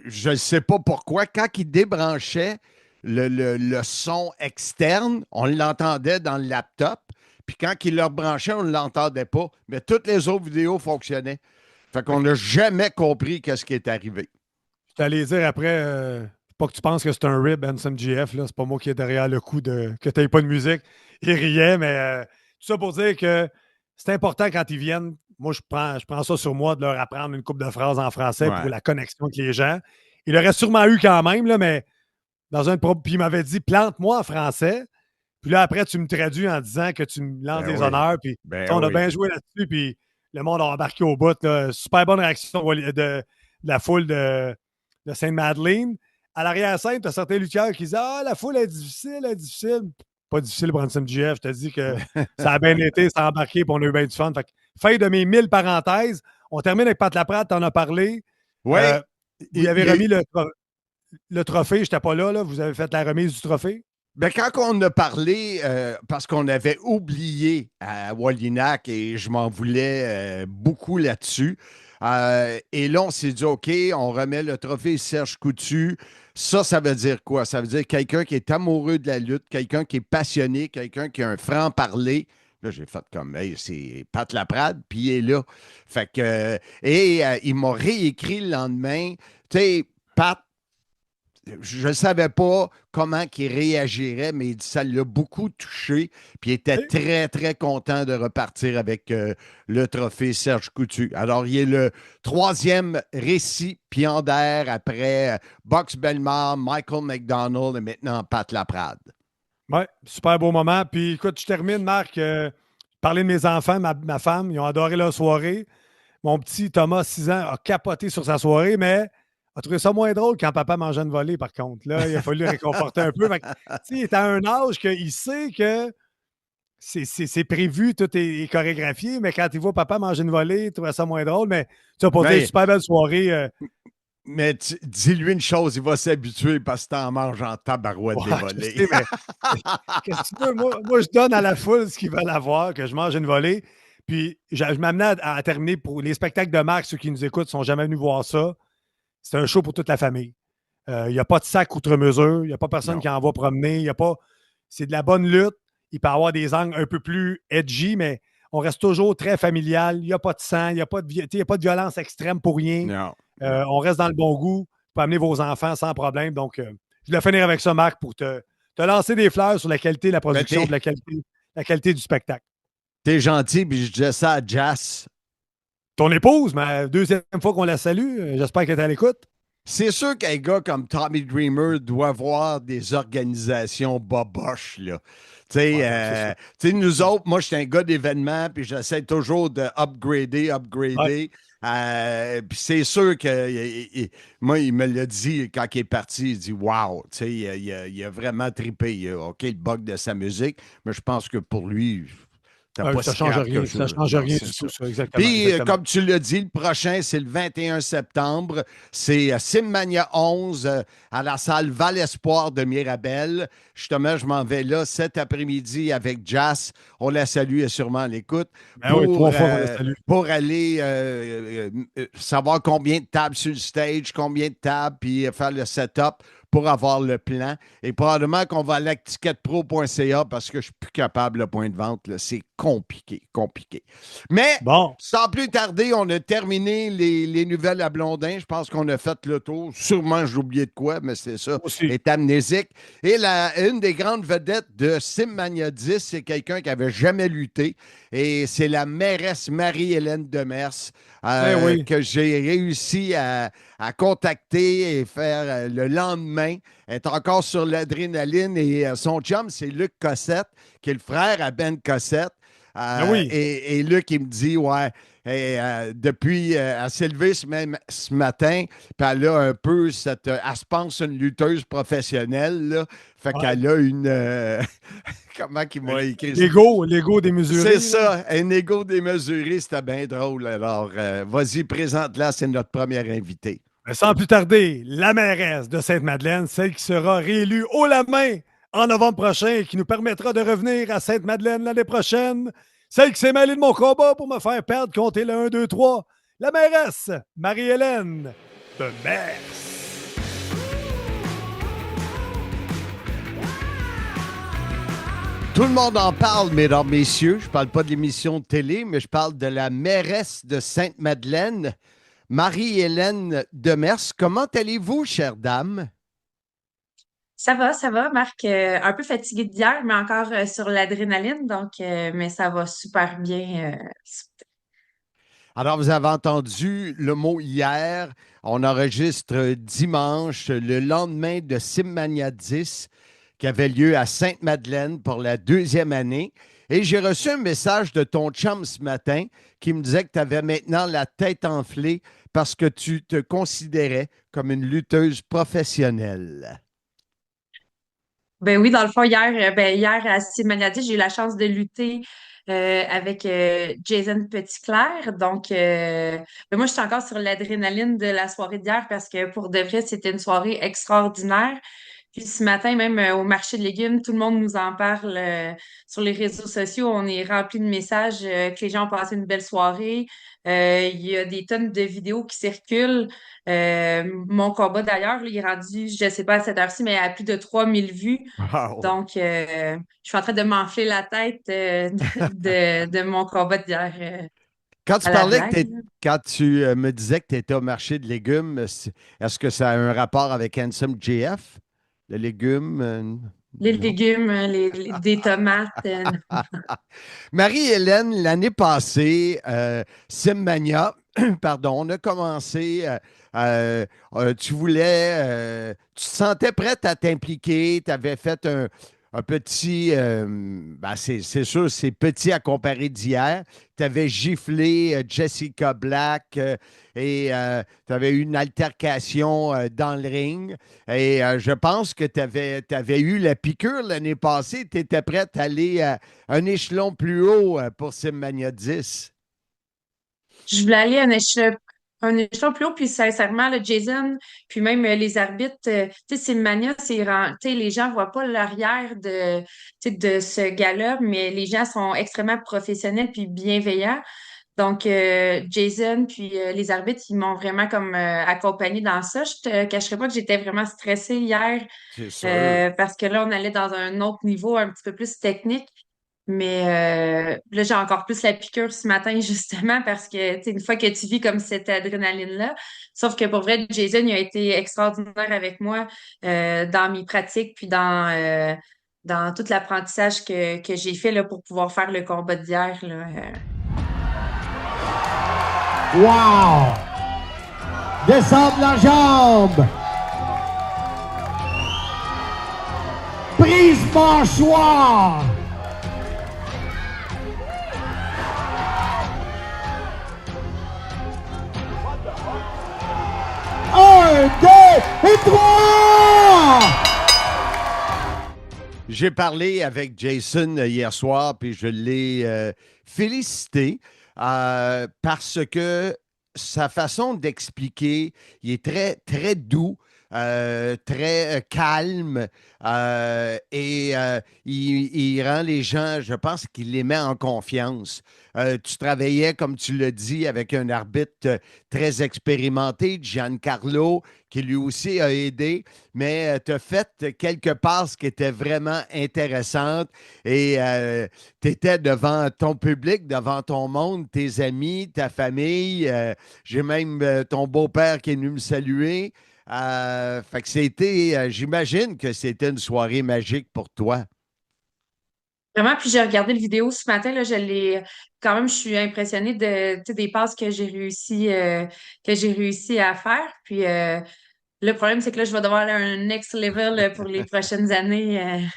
je ne sais pas pourquoi. Quand il débranchait le son externe, on l'entendait dans le laptop. Puis quand il le rebranchait, on ne l'entendait pas. Mais toutes les autres vidéos fonctionnaient. Fait qu'on n'a jamais compris ce qui est arrivé. Je t'allais dire après, pas que tu penses que c'est un rib, Handsome GF, là. C'est pas moi qui est derrière le coup de que tu n'aies pas de musique. Il riait, mais tout ça pour dire que c'est important quand ils viennent. Moi, je prends ça sur moi de leur apprendre une couple de phrases en français Ouais. pour la connexion avec les gens. Il aurait sûrement eu quand même, là, mais dans un puis il m'avait dit plante-moi en français. Puis là, après, tu me traduis en disant que tu me lances Ben des oui. honneurs. Puis Ben on a oui. bien joué là-dessus. Puis le monde a embarqué au bout. Là. Super bonne réaction de la foule de Sainte-Madeleine. À l'arrière-scène, tu as certains lutteurs qui disent ah, la foule est difficile, elle est difficile. Pas difficile, Branson GF. Je te dis que ça a bien été, ça a embarqué, puis on a eu bien du fun. Fait que, fin de mes 1000 parenthèses. On termine avec Pat Laprade, tu en as parlé. Oui. Vous avez remis le trophée, je n'étais pas là, là. Vous avez fait la remise du trophée? Ben, quand on a parlé, parce qu'on avait oublié à Wallinac et je m'en voulais beaucoup là-dessus. Et là, on s'est dit, OK, on remet le trophée Serge Coutu. Ça veut dire quoi? Ça veut dire quelqu'un qui est amoureux de la lutte, quelqu'un qui est passionné, quelqu'un qui a un franc-parler. Là, j'ai fait comme, hey, c'est Pat Laprade, puis il est là. Fait que, il m'a réécrit le lendemain. Tu sais, Pat, je ne savais pas comment il réagirait, mais il dit ça l'a beaucoup touché. Puis il était très, très content de repartir avec le trophée Serge Coutu. Alors, il est le 3e récipiendaire après Box Bellemare, Michael McDonald et maintenant Pat Laprade. Oui, super beau moment. Puis écoute, je termine, Marc. Parler de mes enfants, ma femme, ils ont adoré leur soirée. Mon petit Thomas, 6 ans, a capoté sur sa soirée, mais a trouvé ça moins drôle quand papa mangeait une volée, par contre. Là, il a fallu le réconforter un peu. Il est à un âge qu'il sait que c'est prévu, tout est chorégraphié, mais quand il voit papa manger une volée, il trouvait ça moins drôle. Mais tu as passé une super belle soirée. Mais dis-lui une chose, il va s'habituer parce que t'en manges en tabarouette des volées. Qu'est-ce que tu veux? Moi, je donne à la foule ce qu'ils veulent avoir, que je mange une volée. Puis, je m'amenais à terminer pour les spectacles de Marc. Ceux qui nous écoutent ne sont jamais venus voir ça. C'est un show pour toute la famille. Il n'y a pas de sac outre mesure. Il n'y a pas personne qui en va promener. C'est de la bonne lutte. Il peut y avoir des angles un peu plus edgy, mais on reste toujours très familial. Il n'y a pas de sang. Il n'y a pas de violence extrême pour rien. Non. On reste dans le bon goût. Vous pouvez amener vos enfants sans problème. Donc, je voulais finir avec ça, Marc, pour te lancer des fleurs sur la qualité de la production, de la qualité du spectacle. T'es gentil, puis je disais ça à Jazz. Ton épouse, mais deuxième fois qu'on la salue, j'espère qu'elle est à l'écoute. C'est sûr qu'un gars comme Tommy Dreamer doit voir des organisations boboches, là. Tu sais, nous autres, moi, je suis un gars d'événements, puis j'essaie toujours de upgrader. Puis c'est sûr que moi, il me l'a dit quand il est parti. Il dit wow, tu sais, il a vraiment trippé. Il a, OK, le bug de sa musique, mais je pense que pour lui, ça ne change rien. Ça ne change rien du tout, ça, exactement. Puis, comme tu l'as dit, le prochain, c'est le 21 septembre. C'est Simmania 11 à la salle Val-Espoir de Mirabel. Justement, je m'en vais là cet après-midi avec Jazz. On la salue et sûrement l'écoute. Pour aller savoir combien de tables sur le stage, combien de tables, puis faire le setup pour avoir le plan. Et probablement qu'on va aller à ticketpro.ca parce que je ne suis plus capable, le point de vente. Là, c'est compliqué. Mais, sans plus tarder, on a terminé les nouvelles à Blondin. Je pense qu'on a fait le tour. Sûrement, j'ai oublié de quoi, mais c'est ça. Est amnésique. Et une des grandes vedettes de Simmania 10, c'est quelqu'un qui n'avait jamais lutté. Et c'est la mairesse Marie-Hélène Demers que j'ai réussi à contacter et faire le lendemain. Elle est encore sur l'adrénaline et son chum, c'est Luc Cossette, qui est le frère à Ben Cossette. Et Luc, il me dit, depuis, elle s'est levée ce matin, puis elle a un peu elle se pense une lutteuse professionnelle, là. Fait qu'elle a une... comment qu'il m'a écrit ça? L'ego démesuré. C'est ça, un ego démesuré, c'était bien drôle. Alors, vas-y, présente-la, c'est notre première invitée. Sans plus tarder, la mairesse de Sainte-Madeleine, celle qui sera réélue haut la main en novembre prochain et qui nous permettra de revenir à Sainte-Madeleine l'année prochaine. Celle qui s'est mêlée de mon combat pour me faire perdre, compter le 1, 2, 3. La mairesse, Marie-Hélène Demers. Tout le monde en parle, mesdames, messieurs. Je ne parle pas de l'émission de télé, mais je parle de la mairesse de Sainte-Madeleine, Marie-Hélène Demers. Comment allez-vous, chère dame? Ça va, Marc. Un peu fatigué d'hier, mais encore sur l'adrénaline, donc, mais ça va super bien. Alors, vous avez entendu le mot hier. On enregistre dimanche, le lendemain de Simmania 10, qui avait lieu à Sainte-Madeleine pour la deuxième année. Et j'ai reçu un message de ton chum ce matin qui me disait que tu avais maintenant la tête enflée parce que tu te considérais comme une lutteuse professionnelle. Ben oui, dans le fond, hier à Simonadi, j'ai eu la chance de lutter avec Jason Petitclerc. Donc, ben moi, je suis encore sur l'adrénaline de la soirée d'hier parce que pour de vrai, c'était une soirée extraordinaire. Puis ce matin, même au marché de légumes, tout le monde nous en parle sur les réseaux sociaux. On est rempli de messages que les gens ont passé une belle soirée. Il y a des tonnes de vidéos qui circulent. Mon combat d'ailleurs, là, il est rendu, je sais pas à cette heure-ci, mais à plus de 3000 vues. Wow. Donc, je suis en train de m'enfler la tête de mon combat d'hier Quand tu à la parlais que blague. quand tu me disais que tu étais au marché de légumes, est-ce que ça a un rapport avec Handsome JF? Le légume? Les Non. légumes, des tomates. Marie-Hélène, l'année passée, Simmania, pardon, on a commencé, tu voulais, tu te sentais prête à t'impliquer, tu avais fait un petit, ben c'est sûr, c'est petit à comparer d'hier. Tu avais giflé Jessica Black et tu avais eu une altercation dans le ring. Et je pense que tu avais eu la piqûre l'année passée. Tu étais prête à aller un échelon plus haut pour Simmania 10. Je voulais aller à un échelon plus haut, puis sincèrement, le Jason, puis même les arbitres, tu sais, c'est le mania, tu sais, les gens voient pas l'arrière tu sais, de ce gars-là, mais les gens sont extrêmement professionnels puis bienveillants. Donc, Jason, puis les arbitres, ils m'ont vraiment comme accompagné dans ça. Je te cacherai pas que j'étais vraiment stressée hier C'est sûr. parce que là, on allait dans un autre niveau un petit peu plus technique. Mais là, j'ai encore plus la piqûre ce matin, justement, parce que, tu sais, une fois que tu vis comme cette adrénaline-là, sauf que pour vrai, Jason, il a été extraordinaire avec moi dans mes pratiques, puis dans tout l'apprentissage que j'ai fait là, pour pouvoir faire le combat d'hier, là. Wow! Descendre la jambe! Prise mâchoire! Un, deux et trois! J'ai parlé avec Jason hier soir, puis je l'ai félicité parce que sa façon d'expliquer, il est très, très doux, très calme et il rend les gens, je pense qu'il les met en confiance. Tu travaillais, comme tu l'as dit, avec un arbitre très expérimenté, Giancarlo, qui lui aussi a aidé, mais tu as fait quelques passes qui étaient vraiment intéressantes et tu étais devant ton public, devant ton monde, tes amis, ta famille. J'ai même ton beau-père qui est venu me saluer. Fait que j'imagine que c'était une soirée magique pour toi. Vraiment, puis j'ai regardé le vidéo ce matin, là, quand même, je suis impressionnée tu sais, des passes que j'ai réussi à faire. Puis le problème, c'est que là, je vais devoir aller à un next level pour les prochaines années.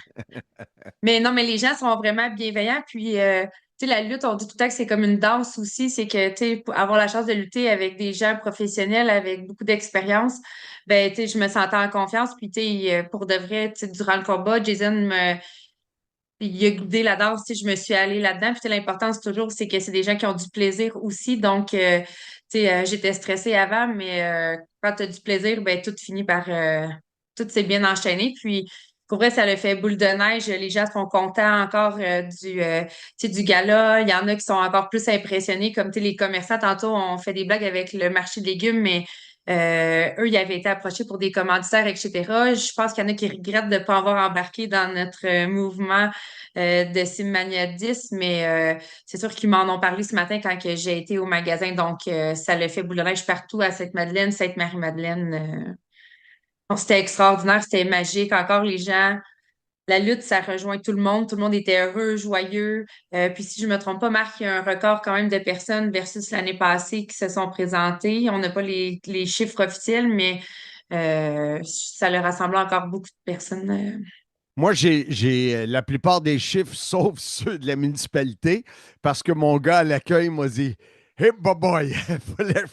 Mais non, mais les gens sont vraiment bienveillants. Puis, tu sais, la lutte, on dit tout le temps que c'est comme une danse aussi. C'est que, tu sais, pour avoir la chance de lutter avec des gens professionnels, avec beaucoup d'expérience, ben, tu sais, je me sentais en confiance. Puis, tu sais, pour de vrai, tu sais, durant le combat, il a guidé la danse, tu sais, je me suis allée là-dedans. Puis, tu sais, l'importance toujours, c'est que c'est des gens qui ont du plaisir aussi. Donc, tu sais, j'étais stressée avant, mais quand tu as du plaisir, ben, tout s'est bien enchaîné. Puis, pour vrai, ça le fait boule de neige. Les gens sont contents encore tu sais, du gala. Il y en a qui sont encore plus impressionnés, comme, tu sais, les commerçants. Tantôt, on fait des blagues avec le marché de légumes, mais eux, ils avaient été approchés pour des commanditaires, etc. Je pense qu'il y en a qui regrettent de ne pas avoir embarqué dans notre mouvement de Simmania 10, mais c'est sûr qu'ils m'en ont parlé ce matin quand que j'ai été au magasin. Donc, ça le fait boule de neige partout à Sainte-Madeleine, Sainte-Marie-Madeleine. Donc, c'était extraordinaire, c'était magique. Encore les gens, la lutte, ça rejoint tout le monde. Tout le monde était heureux, joyeux. Puis si je me trompe pas, Marc, il y a un record quand même de personnes versus l'année passée qui se sont présentées. On n'a pas les chiffres officiels, mais ça leur rassemblait encore beaucoup de personnes. Moi, j'ai la plupart des chiffres, sauf ceux de la municipalité, parce que mon gars à l'accueil m'a dit Hey, boy,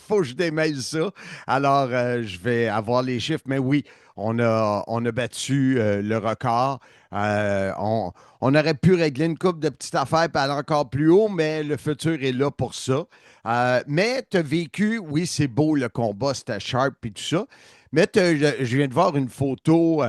faut que je démêle ça. Alors, je vais avoir les chiffres. Mais oui, on a battu le record. On aurait pu régler une couple de petites affaires et aller encore plus haut, mais le futur est là pour ça. Mais tu as vécu, oui, c'est beau le combat, c'était sharp et tout ça. Mais je viens de voir une photo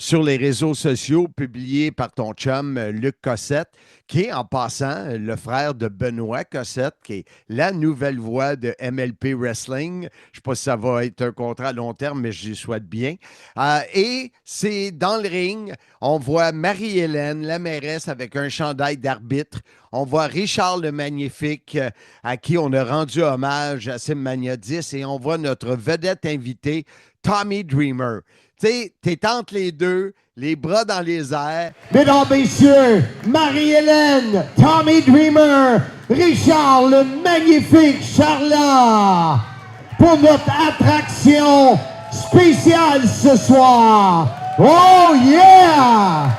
sur les réseaux sociaux publiée par ton chum Luc Cossette, qui est en passant le frère de Benoît Cossette, qui est la nouvelle voix de MLP Wrestling. Je ne sais pas si ça va être un contrat à long terme, mais je lui souhaite bien. Et c'est dans le ring, on voit Marie-Hélène, la mairesse, avec un chandail d'arbitre. On voit Richard le Magnifique, à qui on a rendu hommage à Simmania 10, et on voit notre vedette invitée, Tommy Dreamer. Tu sais, t'es entre les deux, les bras dans les airs. Mesdames, messieurs, Marie-Hélène, Tommy Dreamer, Richard le Magnifique Charlat, pour notre attraction spéciale ce soir. Oh yeah!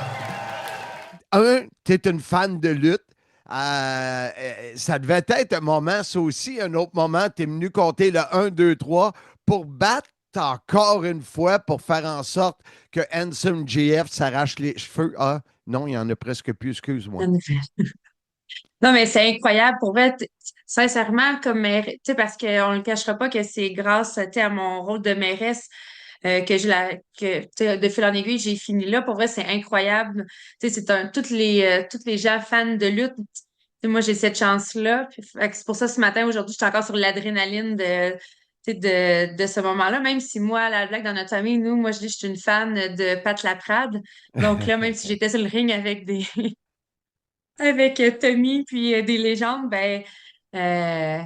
T'es une fan de lutte. Ça devait être un moment, ça aussi, un autre moment. Tu es venu compter le 1, 2, 3 pour battre encore une fois, pour faire en sorte que Handsome GF s'arrache les cheveux. Ah, non, il n'y en a presque plus, excuse-moi. Non, mais c'est incroyable. Pour vrai, sincèrement, comme maire, tu sais, parce qu'on ne le cachera pas que c'est grâce, tu sais, à mon rôle de mairesse que tu sais, de fil en aiguille, j'ai fini là. Pour vrai, c'est incroyable. Tu sais, toutes les gens fans de lutte. Tu sais, moi, j'ai cette chance-là. Fait que c'est pour ça, ce matin, aujourd'hui, je suis encore sur l'adrénaline tu sais, de ce moment-là. Même si moi, à la blague, dans notre famille, moi, je dis, je suis une fan de Pat Laprade. Donc là, même si j'étais sur le ring avec avec Tommy puis des légendes, ben euh,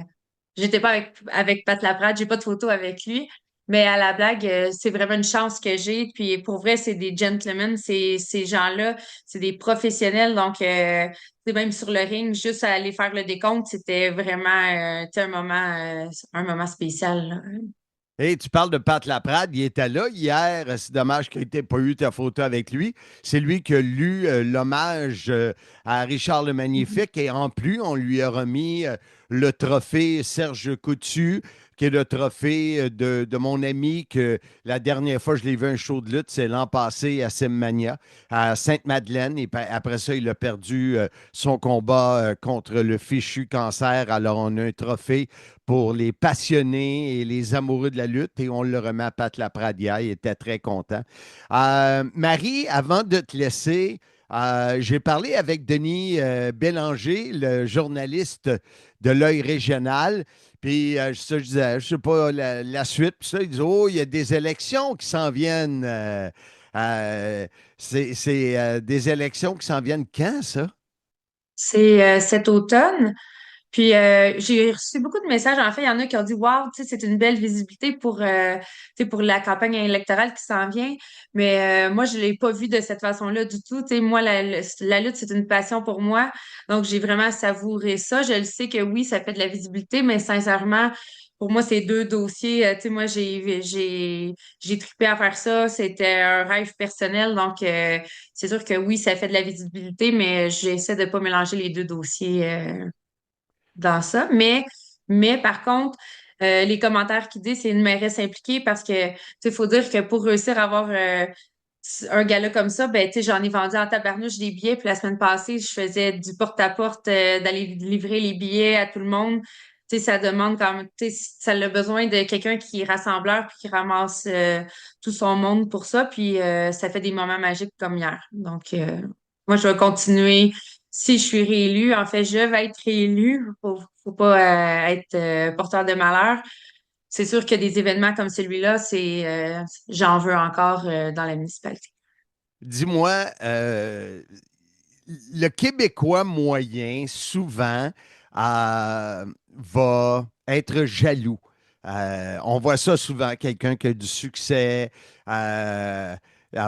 j'étais pas avec Pat Laprade, j'ai pas de photo avec lui. Mais à la blague, c'est vraiment une chance que j'ai. Puis pour vrai, c'est des gentlemen, ces gens-là, c'est des professionnels. Donc, c'est même sur le ring, juste à aller faire le décompte, c'était vraiment tu sais, un moment spécial, là. Hey, tu parles de Pat Laprade, il était là hier. C'est dommage qu'il n'ait pas eu ta photo avec lui. C'est lui qui a lu l'hommage à Richard le Magnifique, et en plus, on lui a remis le trophée Serge Coutu, qui est le trophée de mon ami, que la dernière fois je l'ai vu un show de lutte, c'est l'an passé à Simmania, à Sainte-Madeleine. Et après ça, il a perdu son combat contre le fichu cancer. Alors, on a un trophée pour les passionnés et les amoureux de la lutte, et on le remet à Pat Laprade hier. Il était très content. Marie, avant de te laisser, j'ai parlé avec Denis Bélanger, le journaliste de l'Œil régional. Puis je disais, je sais pas la suite. Puis ça, il dit, oh, il y a des élections qui s'en viennent. C'est des élections qui s'en viennent quand, ça? C'est cet automne. Puis j'ai reçu beaucoup de messages. En fait, il y en a qui ont dit Waouh, tu sais, c'est une belle visibilité tu sais, pour la campagne électorale qui s'en vient. Mais moi, je l'ai pas vu de cette façon-là du tout. Tu sais, moi, la lutte, c'est une passion pour moi. Donc, j'ai vraiment savouré ça. Je le sais que oui, ça fait de la visibilité, mais sincèrement, pour moi, c'est deux dossiers. Tu sais, moi, j'ai trippé à faire ça. C'était un rêve personnel. Donc, c'est sûr que oui, ça fait de la visibilité, mais j'essaie de pas mélanger les deux dossiers. Dans ça. Mais par contre, les commentaires qui disent c'est une mairesse impliquée parce que, tu sais, il faut dire que pour réussir à avoir un gala comme ça, ben, tu sais, j'en ai vendu en tabarnouche des billets. Puis la semaine passée, je faisais du porte-à-porte, d'aller livrer les billets à tout le monde. Tu sais, ça demande quand même, tu sais, ça a besoin de quelqu'un qui est rassembleur puis qui ramasse tout son monde pour ça. Puis ça fait des moments magiques comme hier. Donc, moi, je vais continuer si je suis réélue. En fait, je vais être réélue. Faut pas être porteur de malheur. C'est sûr que des événements comme celui-là, j'en veux encore dans la municipalité. Dis-moi, le Québécois moyen, souvent, va être jaloux On voit ça souvent, quelqu'un qui a du succès,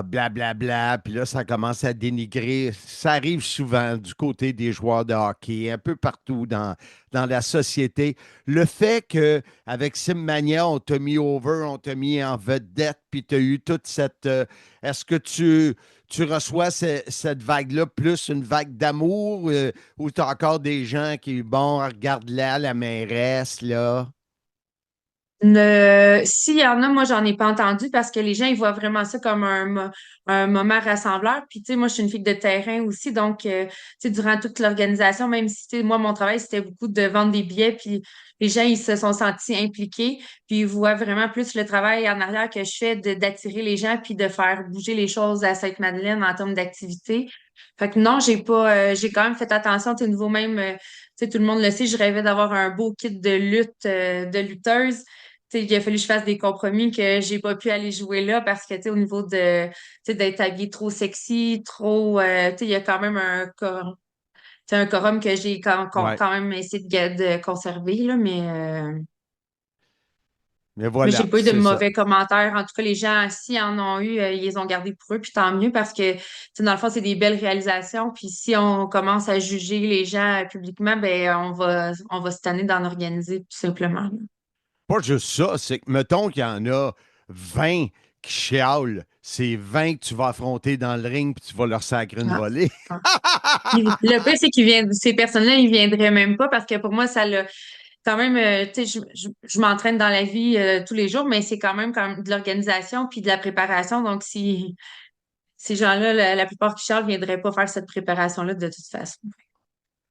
blablabla, puis là, ça commence à dénigrer. Ça arrive souvent du côté des joueurs de hockey, un peu partout dans la société. Le fait qu'avec Simmania, on t'a mis over, on t'a mis en vedette, puis tu as eu toute cette... est-ce que tu reçois cette vague-là plus une vague d'amour ou tu as encore des gens qui, bon, regarde-la, la mairesse, là? S'il y en a, moi, j'en ai pas entendu parce que les gens, ils voient vraiment ça comme un moment rassembleur. Puis, tu sais, moi, je suis une fille de terrain aussi. Donc, tu sais, durant toute l'organisation, même si, tu sais, moi, mon travail, c'était beaucoup de vendre des billets. Puis, les gens, ils se sont sentis impliqués. Puis, ils voient vraiment plus le travail en arrière que je fais d'attirer les gens puis de faire bouger les choses à Sainte-Madeleine en termes d'activité. Fait que non, j'ai quand même fait attention. Tu sais, nouveau même, tu sais, tout le monde le sait, je rêvais d'avoir un beau kit de lutte, de lutteuse. Tu sais, il a fallu que je fasse des compromis que j'ai pas pu aller jouer là parce que, tu sais, au niveau de, tu sais, d'être habillée trop sexy, trop, tu sais, il y a quand même un quorum que j'ai Ouais. quand même essayé de conserver, là, Mais mais voilà, j'ai pas eu de c'est ça. mauvais commentaires. En tout cas, les gens, s'ils en ont eu, ils les ont gardés pour eux, puis tant mieux parce que, tu sais, dans le fond, c'est des belles réalisations. Puis si on commence à juger les gens publiquement, ben, on va se tanner d'en organiser, tout simplement, là. Pas juste ça, c'est que mettons qu'il y en a 20 qui chialent, c'est 20 que tu vas affronter dans le ring puis tu vas leur sacrer une Ah. volée. Puis le pire, c'est ces personnes-là, ils viendraient même pas parce que pour moi, ça l'a quand même, tu sais, je m'entraîne dans la vie tous les jours, mais c'est quand même de l'organisation puis de la préparation. Donc, si ces gens-là, la plupart qui chargent, viendraient pas faire cette préparation-là de toute façon.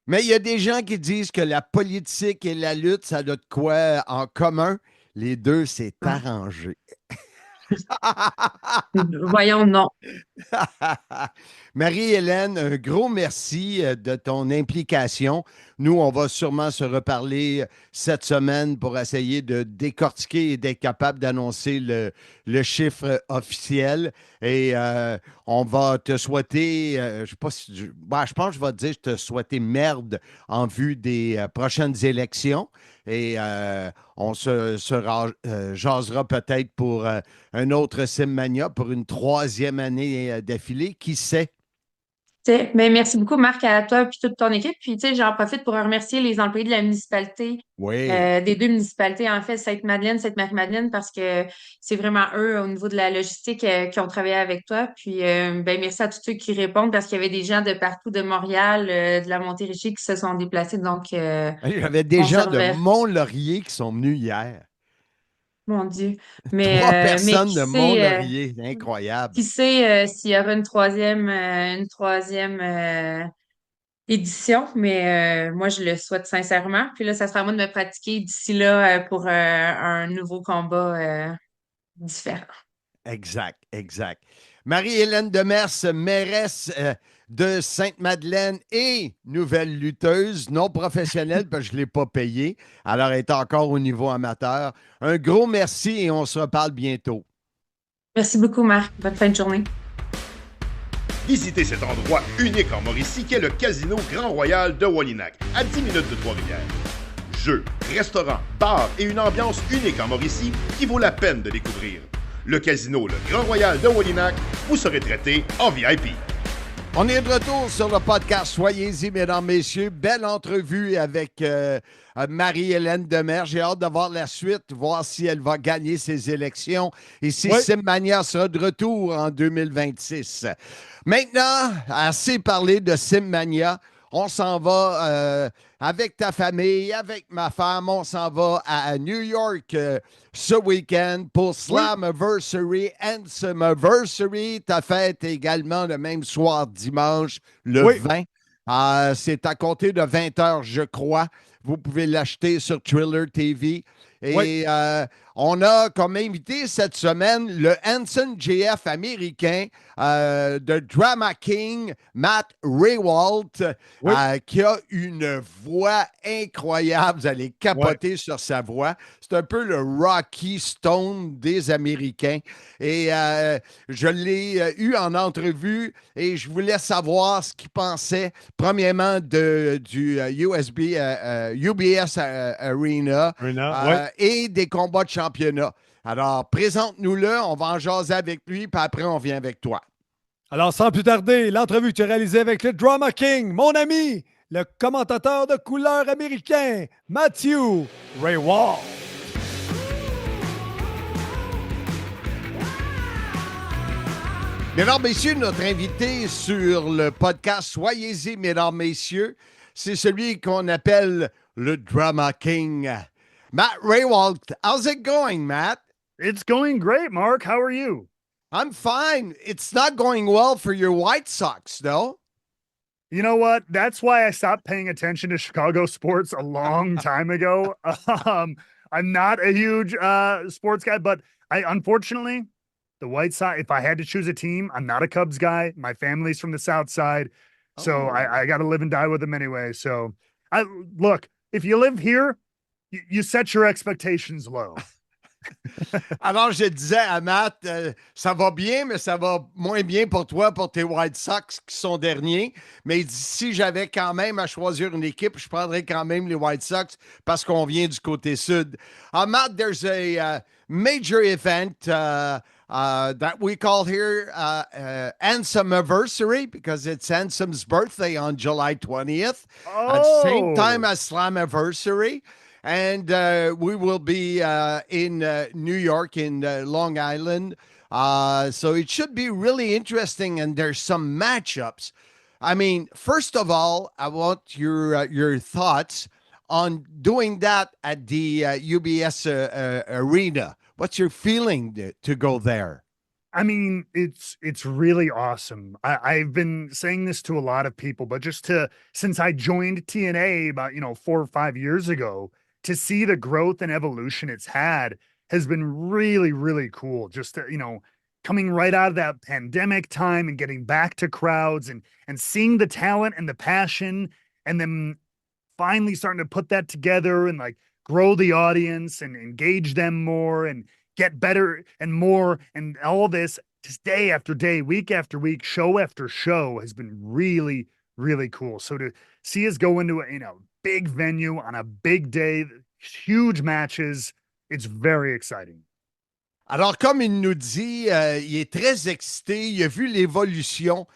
Mais il y a des gens qui disent que la politique et la lutte, ça a de quoi en commun. Les deux, c'est arrangé. Voyons, non. Marie-Hélène, un gros merci de ton implication. Nous, on va sûrement se reparler cette semaine pour essayer de décortiquer et d'être capable d'annoncer le chiffre officiel. Et on va te souhaiter, je sais pas si, je pense que je vais te dire, je te souhaiter merde en vue des prochaines élections. Et on jasera peut-être pour un autre Simmania pour une troisième année d'affilée. Qui sait? Mais merci beaucoup, Marc, à toi et toute ton équipe. Puis, tu sais, j'en profite pour remercier les employés de la municipalité, Oui. des deux municipalités, en fait, Sainte-Madeleine, Sainte-Marie-Madeleine, parce que c'est vraiment eux, au niveau de la logistique, qui ont travaillé avec toi. Puis, ben, merci à tous ceux qui répondent, parce qu'il y avait des gens de partout, de Montréal, de la Montérégie, qui se sont déplacés. Donc, J'avais des on se gens de reverra. Mont-Laurier qui sont venus hier. Mon Dieu. Trois Mais personnes de Mont-Laurier. qui Incroyable. sait s'il y aura une troisième édition, mais moi, je le souhaite sincèrement. Puis là, ça sera à moi de me pratiquer d'ici là pour un nouveau combat différent. Exact, exact. Marie-Hélène Demers, mairesse de Sainte-Madeleine et nouvelle lutteuse non professionnelle, parce que je ne l'ai pas payée. Alors, elle est encore au niveau amateur. Un gros merci et on se reparle bientôt. Merci beaucoup, Marc. Bonne fin de journée. Visitez cet endroit unique en Mauricie qu'est le Casino Grand Royal de Wallinac, à 10 minutes de Trois-Rivières. Jeux, restaurants, bars et une ambiance unique en Mauricie qui vaut la peine de découvrir. Le Casino Le Grand Royal de Wallinac, vous serez traité en VIP. On est de retour sur le podcast. Soyez-y, mesdames, messieurs. Belle entrevue avec Marie-Hélène Demers. J'ai hâte de voir la suite, voir si elle va gagner ses élections et si Simmania sera de retour en 2026. Maintenant, assez parlé de Simmania. On s'en va avec ta famille, avec ma femme. On s'en va à New York ce week-end pour Slammiversary and Summiversary. Ta fête également le même soir, dimanche, le 20. C'est à compter de 20h, je crois. Vous pouvez l'acheter sur Thriller TV. Et On a comme invité cette semaine le Hanson GF américain, de Drama King, Matt Rehwoldt, qui a une voix incroyable. Vous allez capoter sur sa voix. C'est un peu le Rocky Stone des Américains. Et je l'ai eu en entrevue et je voulais savoir ce qu'il pensait, premièrement, du UBS Arena et des combats de championnat. Alors, présente-nous-le, on va en jaser avec lui, puis après, on vient avec toi. Alors, sans plus tarder, l'entrevue que tu as réalisée avec le Drama King, mon ami, le commentateur de couleur américain, Matthew Rehwoldt. Mesdames, messieurs, notre invité sur le podcast Soyez-y, mesdames, messieurs, c'est celui qu'on appelle le Drama King, Matt Rehwoldt. How's it going, Matt? It's going great, Mark. How are you? I'm fine. It's not going well for your White Sox, though. You know what? That's why I stopped paying attention to Chicago sports a long time ago. I'm not a huge sports guy, but unfortunately, the White Sox, if I had to choose a team, I'm not a Cubs guy. My family's from the South Side, so I got to live and die with them anyway. So, look, if you live here, you set your expectations low. Alors, je disais à Matt, ça va bien, mais ça va moins bien pour toi, pour tes White Sox qui sont derniers. Mais il dit, si j'avais quand même à choisir une équipe, je prendrais quand même les White Sox parce qu'on vient du côté sud. Matt, there's a major event that we call here Ansem-iversary because it's Ansem's birthday on July 20th at the same time as Slam-iversary. And we will be in New York, in Long Island. So it should be really interesting, and there's some matchups. I mean, first of all, I want your thoughts on doing that at the UBS Arena. What's your feeling to go there? I mean, it's really awesome. I've been saying this to a lot of people, but since I joined TNA about 4 or 5 years ago, to see the growth and evolution it's had has been really, really cool. Just to, coming right out of that pandemic time and getting back to crowds and seeing the talent and the passion, and then finally starting to put that together and like grow the audience and engage them more and get better and more. And all this just day after day, week after week, show after show has been really, really cool. So to see us go into a big venue on a big day, huge matches, it's very exciting. Alors, comme il nous dit, il est très excité. Il a vu l'évolution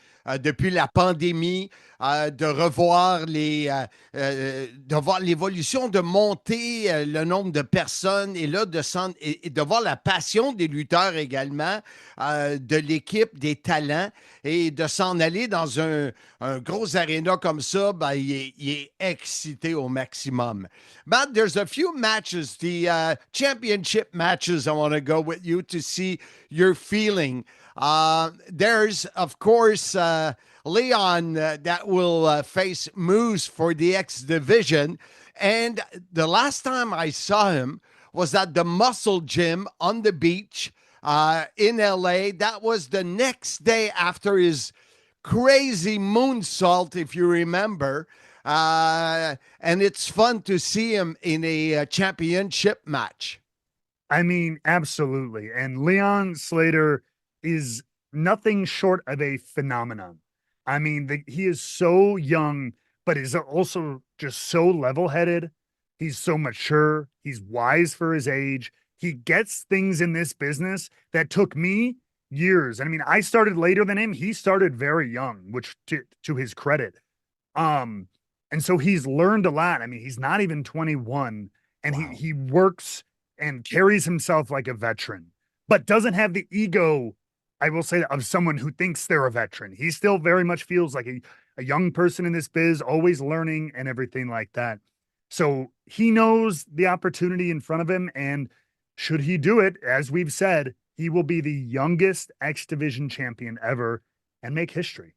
depuis la pandémie, de revoir de voir l'évolution, de monter le nombre de personnes et là, et de voir la passion des lutteurs également, de l'équipe, des talents, et de s'en aller dans un gros aréna comme ça, il est excité au maximum. But there's a few matches, the championship matches, I want to go with you to see your feeling. There's, of course, Leon that will face Moose for the X Division. And the last time I saw him was at the Muscle Gym on the beach in LA. That was the next day after his crazy moonsault, if you remember. And it's fun to see him in a championship match. I mean, absolutely. And Leon Slater is nothing short of a phenomenon. I mean, he is so young, but is also just so level-headed. He's so mature. He's wise for his age. He gets things in this business that took me years. I mean, I started later than him. He started very young, which to his credit. And so he's learned a lot. I mean, he's not even 21, and wow. he works and carries himself like a veteran, but doesn't have the ego, I will say, of someone who thinks they're a veteran. He still very much feels like a young person in this biz, always learning and everything like that. So he knows the opportunity in front of him, and should he do it, as we've said, he will be the youngest X Division champion ever and make history.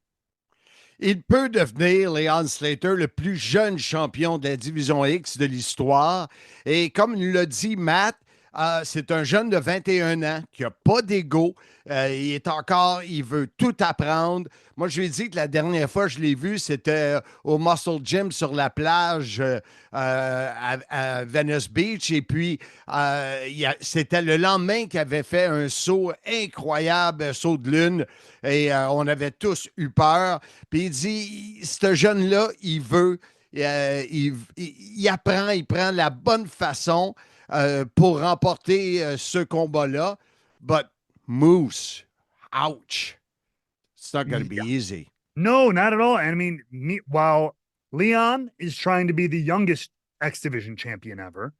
Il peut devenir, Leon Slater, le plus jeune champion de la Division X de l'histoire. Et comme l'a dit Matt, C'est un jeune de 21 ans qui n'a pas d'ego. Il veut tout apprendre. Moi, je lui ai dit que la dernière fois que je l'ai vu, c'était au Muscle Gym sur la plage à Venice Beach. Et puis, c'était le lendemain qu'il avait fait un saut incroyable, un saut de lune. Et on avait tous eu peur. Puis il dit, ce jeune-là, il veut, il apprend, il prend la bonne façon pour remporter ce combat-là. But Moose, ouch. It's not going to be easy. No, not at all. And I mean, while Leon is trying to be the youngest X Division champion ever,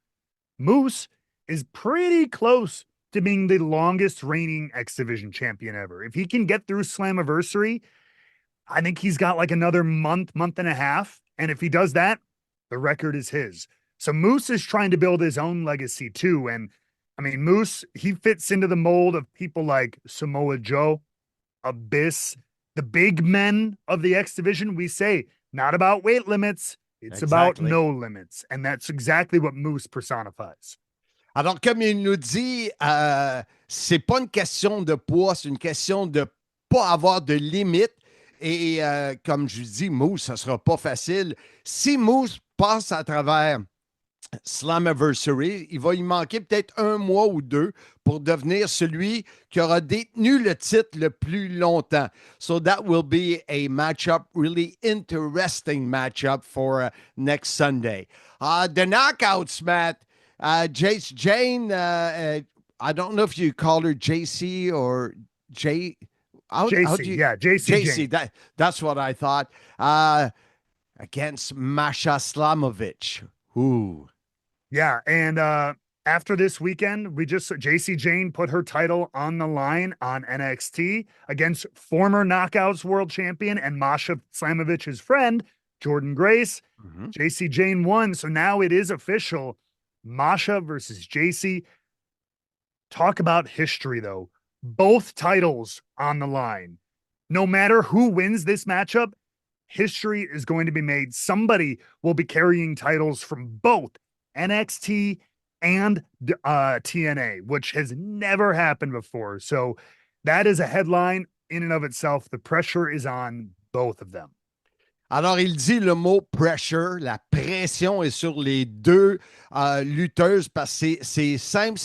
Moose is pretty close to being the longest reigning X Division champion ever. If he can get through Slammiversary, I think he's got like another month and a half. And if he does that, the record is his. So Moose is trying to build his own legacy too. And I mean, Moose, he fits into the mold of people like Samoa Joe, Abyss, the big men of the X Division. We say, not about weight limits, it's about no limits. And that's exactly what Moose personifies. Alors, comme il nous dit, c'est pas une question de poids, c'est une question de pas avoir de limite. Et comme je dis, Moose, ça sera pas facile. Si Moose passe à travers Slammiversary, il va y manquer peut-être 1 mois ou 2 pour devenir celui qui aura détenu le titre le plus longtemps. So that will be a matchup, really interesting matchup for next Sunday. The knockouts, Matt. Jace Jane, I don't know if you call her JC or J. JC. That's what I thought. Against Masha Slamovich. Ooh. Yeah, and after this weekend, JC Jane put her title on the line on NXT against former Knockouts world champion and Masha Slamovich's friend, Jordan Grace. Mm-hmm. JC Jane won, so now it is official. Masha versus JC. Talk about history, though. Both titles on the line. No matter who wins this matchup, history is going to be made. Somebody will be carrying titles from both NXT and TNA, which has never happened before. So that is a headline in and of itself. The pressure is on both of them. Alors, il dit le mot pressure, la pression est sur les deux lutteuses parce que c'est simple,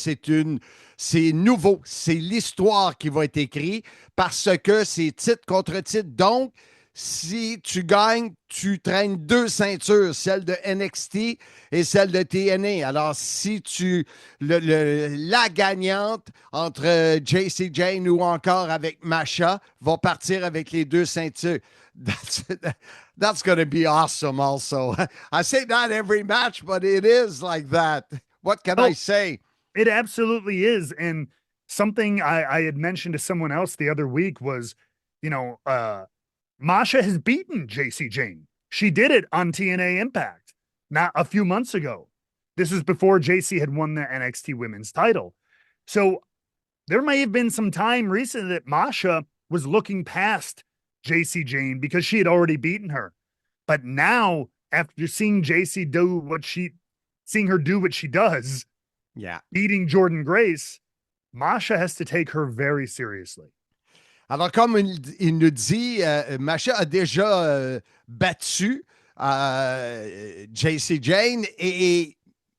c'est nouveau, c'est l'histoire qui va être écrite parce que c'est titre contre titre. Donc, si tu gagnes, tu traînes 2 ceintures, celle de NXT et celle de TNA. Alors, si la gagnante entre JC Jane ou encore avec Masha va partir avec les 2 ceintures. That's going to be awesome also. I say not every match, but it is like that. What can I say? It absolutely is. And something I had mentioned to someone else the other week was, Masha has beaten JC Jane. She did it on TNA Impact not a few months ago. This was before JC had won the NXT women's title. So there may have been some time recently that Masha was looking past JC Jane because she had already beaten her. But now, after seeing JC seeing her do what she does, beating Jordan Grace, Masha has to take her very seriously. Alors, comme il nous dit, Masha a déjà battu JC Jane,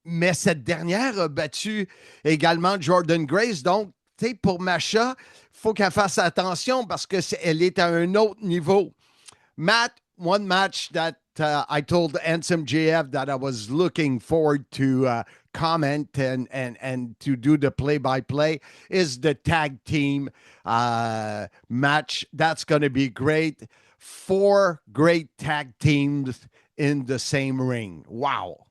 mais cette dernière a battu également Jordan Grace. Donc, tu sais, pour Masha, il faut qu'elle fasse attention parce qu'elle est à un autre niveau. Matt, one match that I told NSMJF that I was looking forward to comment and to do the play-by-play is the tag team match. That's going to be great. 4 great tag teams in the same ring. Wow.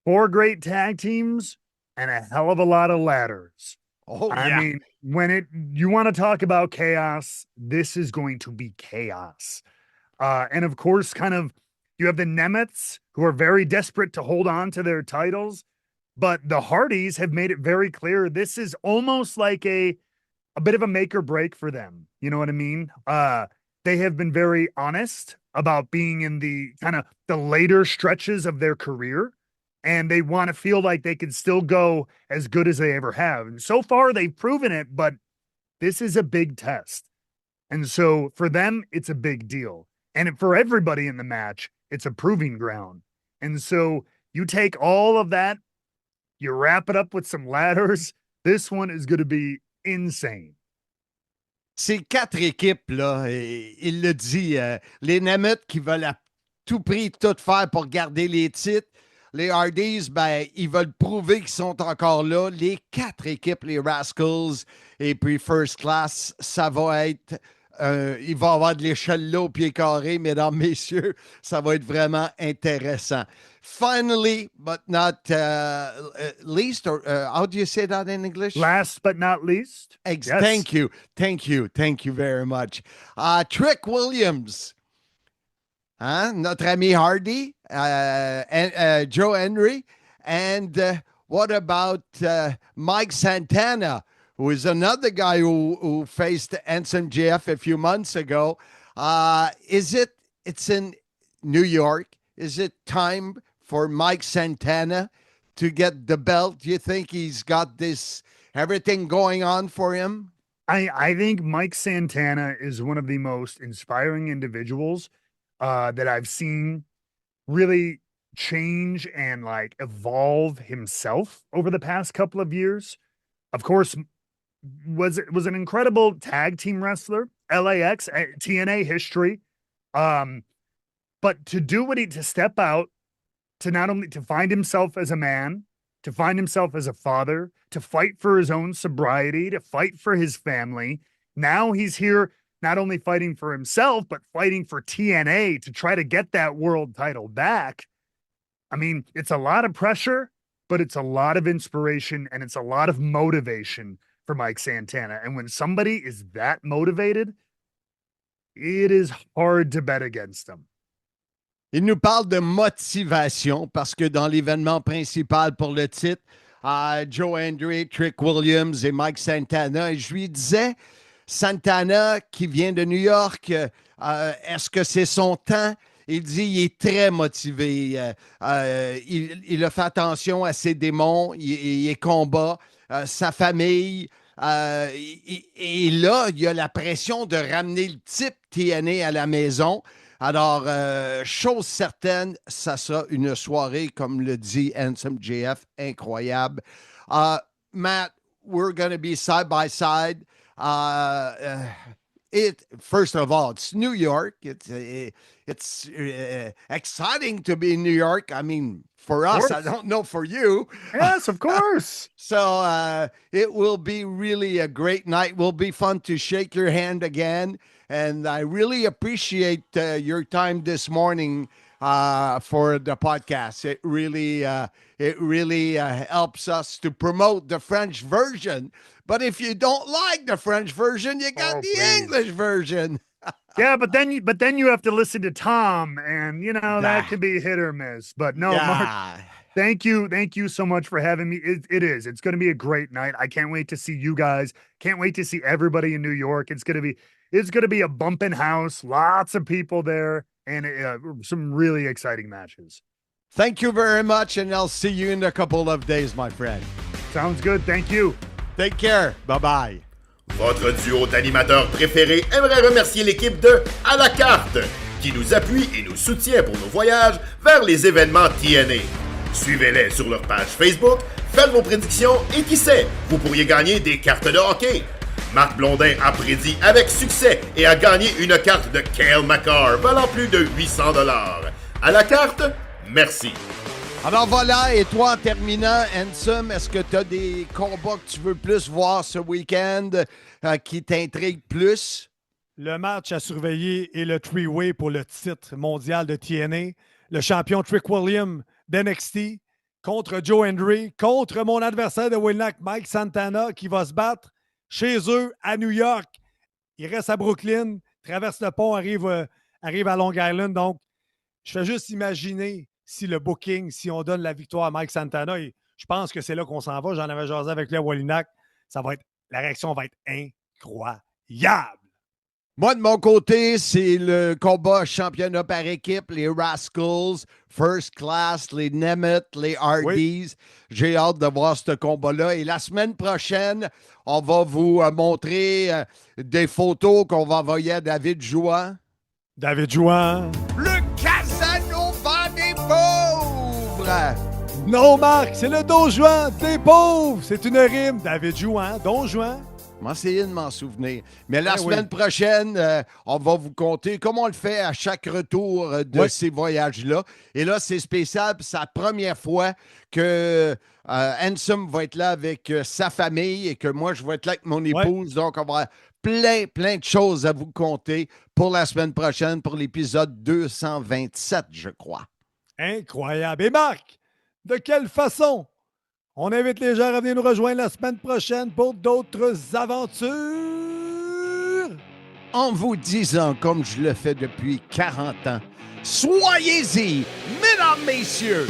4 great tag teams and a hell of a lot of ladders. Oh, yeah. I mean, when you want to talk about chaos, this is going to be chaos. And of course, you have the Nemets who are very desperate to hold on to their titles, but the Hardys have made it very clear this is almost like a bit of a make or break for them. You know what I mean? They have been very honest about being in the the later stretches of their career and they want to feel like they can still go as good as they ever have. And so far, they've proven it, but this is a big test. And so for them, it's a big deal. And for everybody in the match, it's a proving ground. And so you take all of that, you wrap it up with some ladders. This one is going to be insane. Ces 4 équipes, là, il le dit, les Nemeth qui veulent à tout prix tout faire pour garder les titres. Les Hardys, ben, ils veulent prouver qu'ils sont encore là. Les 4 équipes, les Rascals et puis First Class, ça va être... il va y avoir de l'échelle là au pied carré, mesdames, messieurs. Ça va être vraiment intéressant. Finally, but not least, or how do you say that in English? Last but not least. Yes. Thank you. Thank you very much. Trick Williams. Hein? Notre ami Hardy, and Joe Henry. And what about Mike Santana, who is another guy who faced NSMJF a few months ago? It's in New York. Is it time for Mike Santana to get the belt? Do you think he's got everything going on for him? I think Mike Santana is one of the most inspiring individuals that I've seen really change and like evolve himself over the past couple of years. Of course, was an incredible tag team wrestler, LAX, TNA history. But to step out, to not only to find himself as a man, to find himself as a father, to fight for his own sobriety, to fight for his family. Now he's here not only fighting for himself, but fighting for TNA to try to get that world title back. I mean, it's a lot of pressure, but it's a lot of inspiration and it's a lot of motivation for Mike Santana. And when somebody is that motivated, it is hard to bet against them. Il nous parle de motivation parce que dans l'événement principal pour le titre, Joe Hendry, Trick Williams et Mike Santana, et je lui disais, Santana qui vient de New York, est-ce que c'est son temps? Il dit il est très motivé. Il a fait attention à ses démons, il est combat, sa famille. Et là, il y a la pression de ramener le type TNA à la maison. Alors, chose certaine, ça sera une soirée, comme le dit NSMJF, incroyable. Matt, we're going to be side by side. First of all, it's New York. It's exciting to be in New York. I mean, for us, I don't know for you. Yes, of course. So it will be really a great night. Will be fun to shake your hand again. And I really appreciate your time this morning for the podcast. It really helps us to promote the French version. But if you don't like the French version, you got English version. Yeah, but then you have to listen to Tom, and that could be hit or miss. But no, Mark, thank you so much for having me. It's going to be a great night. I can't wait to see you guys. Can't wait to see everybody in New York. It's going to be a bumping house, lots of people there, and some really exciting matches. Thank you very much, and I'll see you in a couple of days, my friend. Sounds good. Thank you. Take care. Bye-bye. Votre duo d'animateurs préférés aimerait remercier l'équipe de À la carte, qui nous appuie et nous soutient pour nos voyages vers les événements TNA. Suivez-les sur leur page Facebook, faites vos prédictions et qui sait, vous pourriez gagner des cartes de hockey. Marc Blondin a prédit avec succès et a gagné une carte de Cale Makar valant plus de 800 $. À la carte, merci. Alors voilà, et toi en terminant, Ansem, est-ce que tu as des combats que tu veux plus voir ce week-end qui t'intriguent plus? Le match à surveiller est le three-way pour le titre mondial de TNA. Le champion Trick Williams d'NXT contre Joe Hendry, contre mon adversaire de Wilnack, Mike Santana, qui va se battre chez eux à New York. Il reste à Brooklyn, traverse le pont, arrive à Long Island. Donc, je fais juste imaginer si le booking, si on donne la victoire à Mike Santana, et je pense que c'est là qu'on s'en va. J'en avais jasé avec Léo Wallinac. La réaction va être incroyable. Moi, de mon côté, c'est le combat championnat par équipe, les Rascals, First Class, les Nemeth, les Hardys. J'ai hâte de voir ce combat-là. Et la semaine prochaine, on va vous montrer des photos qu'on va envoyer à David Jouan. David Jouan. Le Casanova des pauvres! Non, Marc, c'est le Don Juan des pauvres. C'est une rime. David Jouan, Don Juan. Je vais essayer de m'en souvenir. Mais la semaine prochaine, on va vous compter comme on le fait à chaque retour de ces voyages-là. Et là, c'est spécial. C'est la première fois que Handsome va être là avec sa famille et que moi, je vais être là avec mon épouse. Donc, on va avoir plein de choses à vous compter pour la semaine prochaine, pour l'épisode 227, je crois. Incroyable. Et Marc, de quelle façon? On invite les gens à venir nous rejoindre la semaine prochaine pour d'autres aventures. En vous disant, comme je le fais depuis 40 ans, soyez-y, mesdames, messieurs,